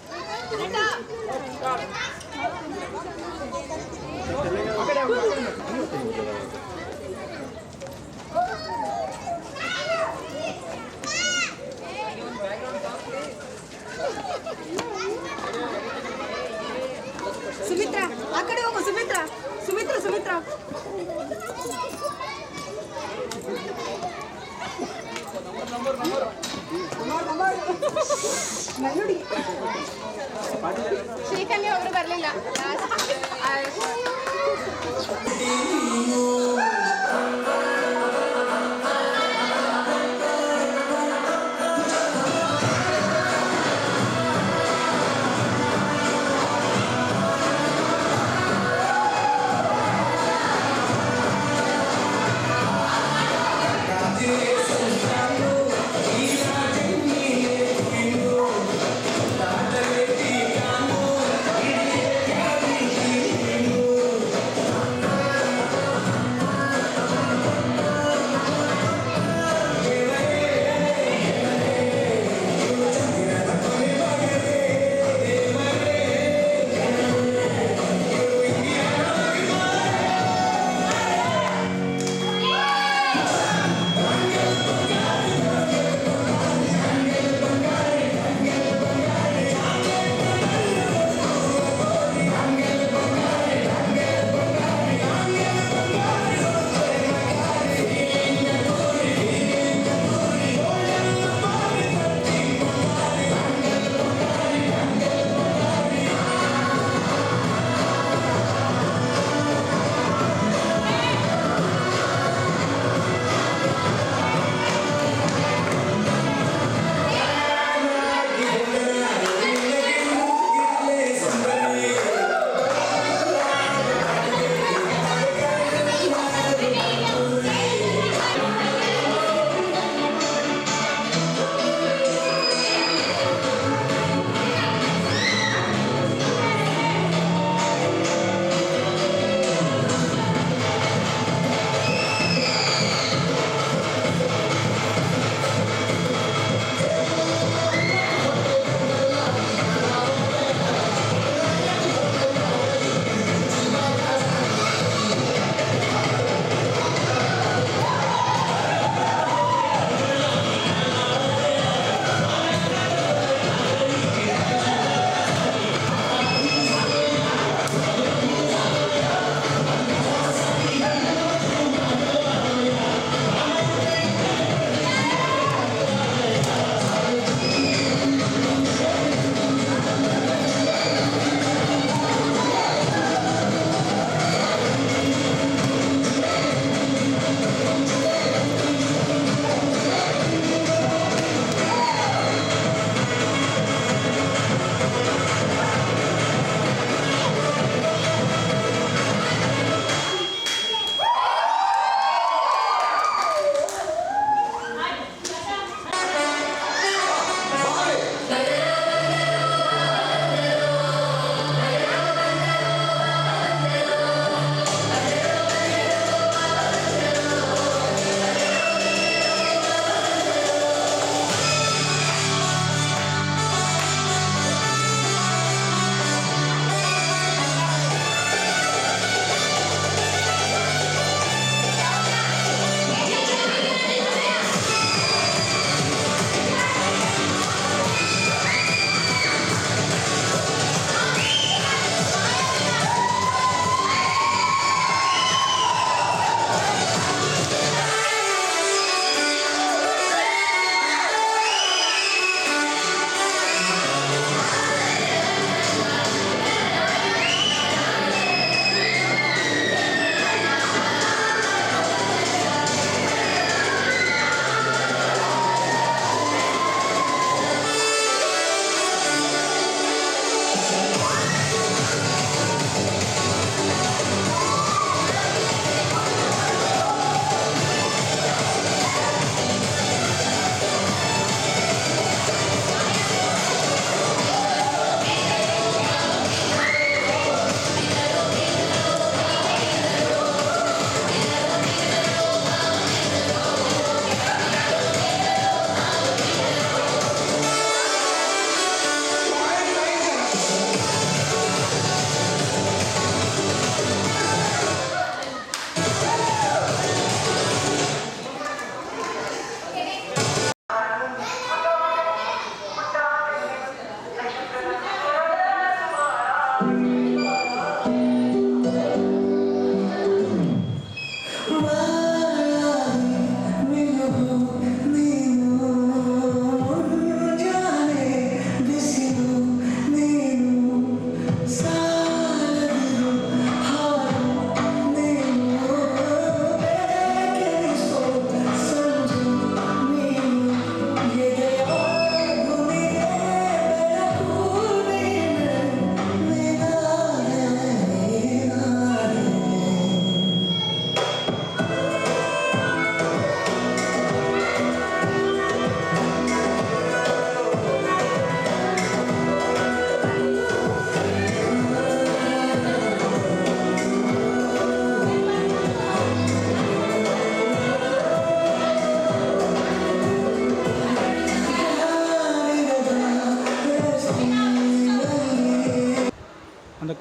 ಸುಮಿತ್ರಾ ಆ ಕಡೆ ಹೋಗು. ಸುಮಿತ್ರಾ ಸುಮಿತ್ರಾ ಸುಮಿತ್ರಾ ನೋಡಿ ಶ್ರೀಕನ್ಯಾ ಒಬ್ರು ಬರಲಿಲ್ಲ. Thank you.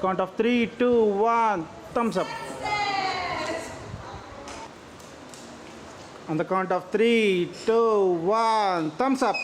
Count of 3, 2, 1. Thumbs up. On the count of 3, 2, 1. Thumbs up.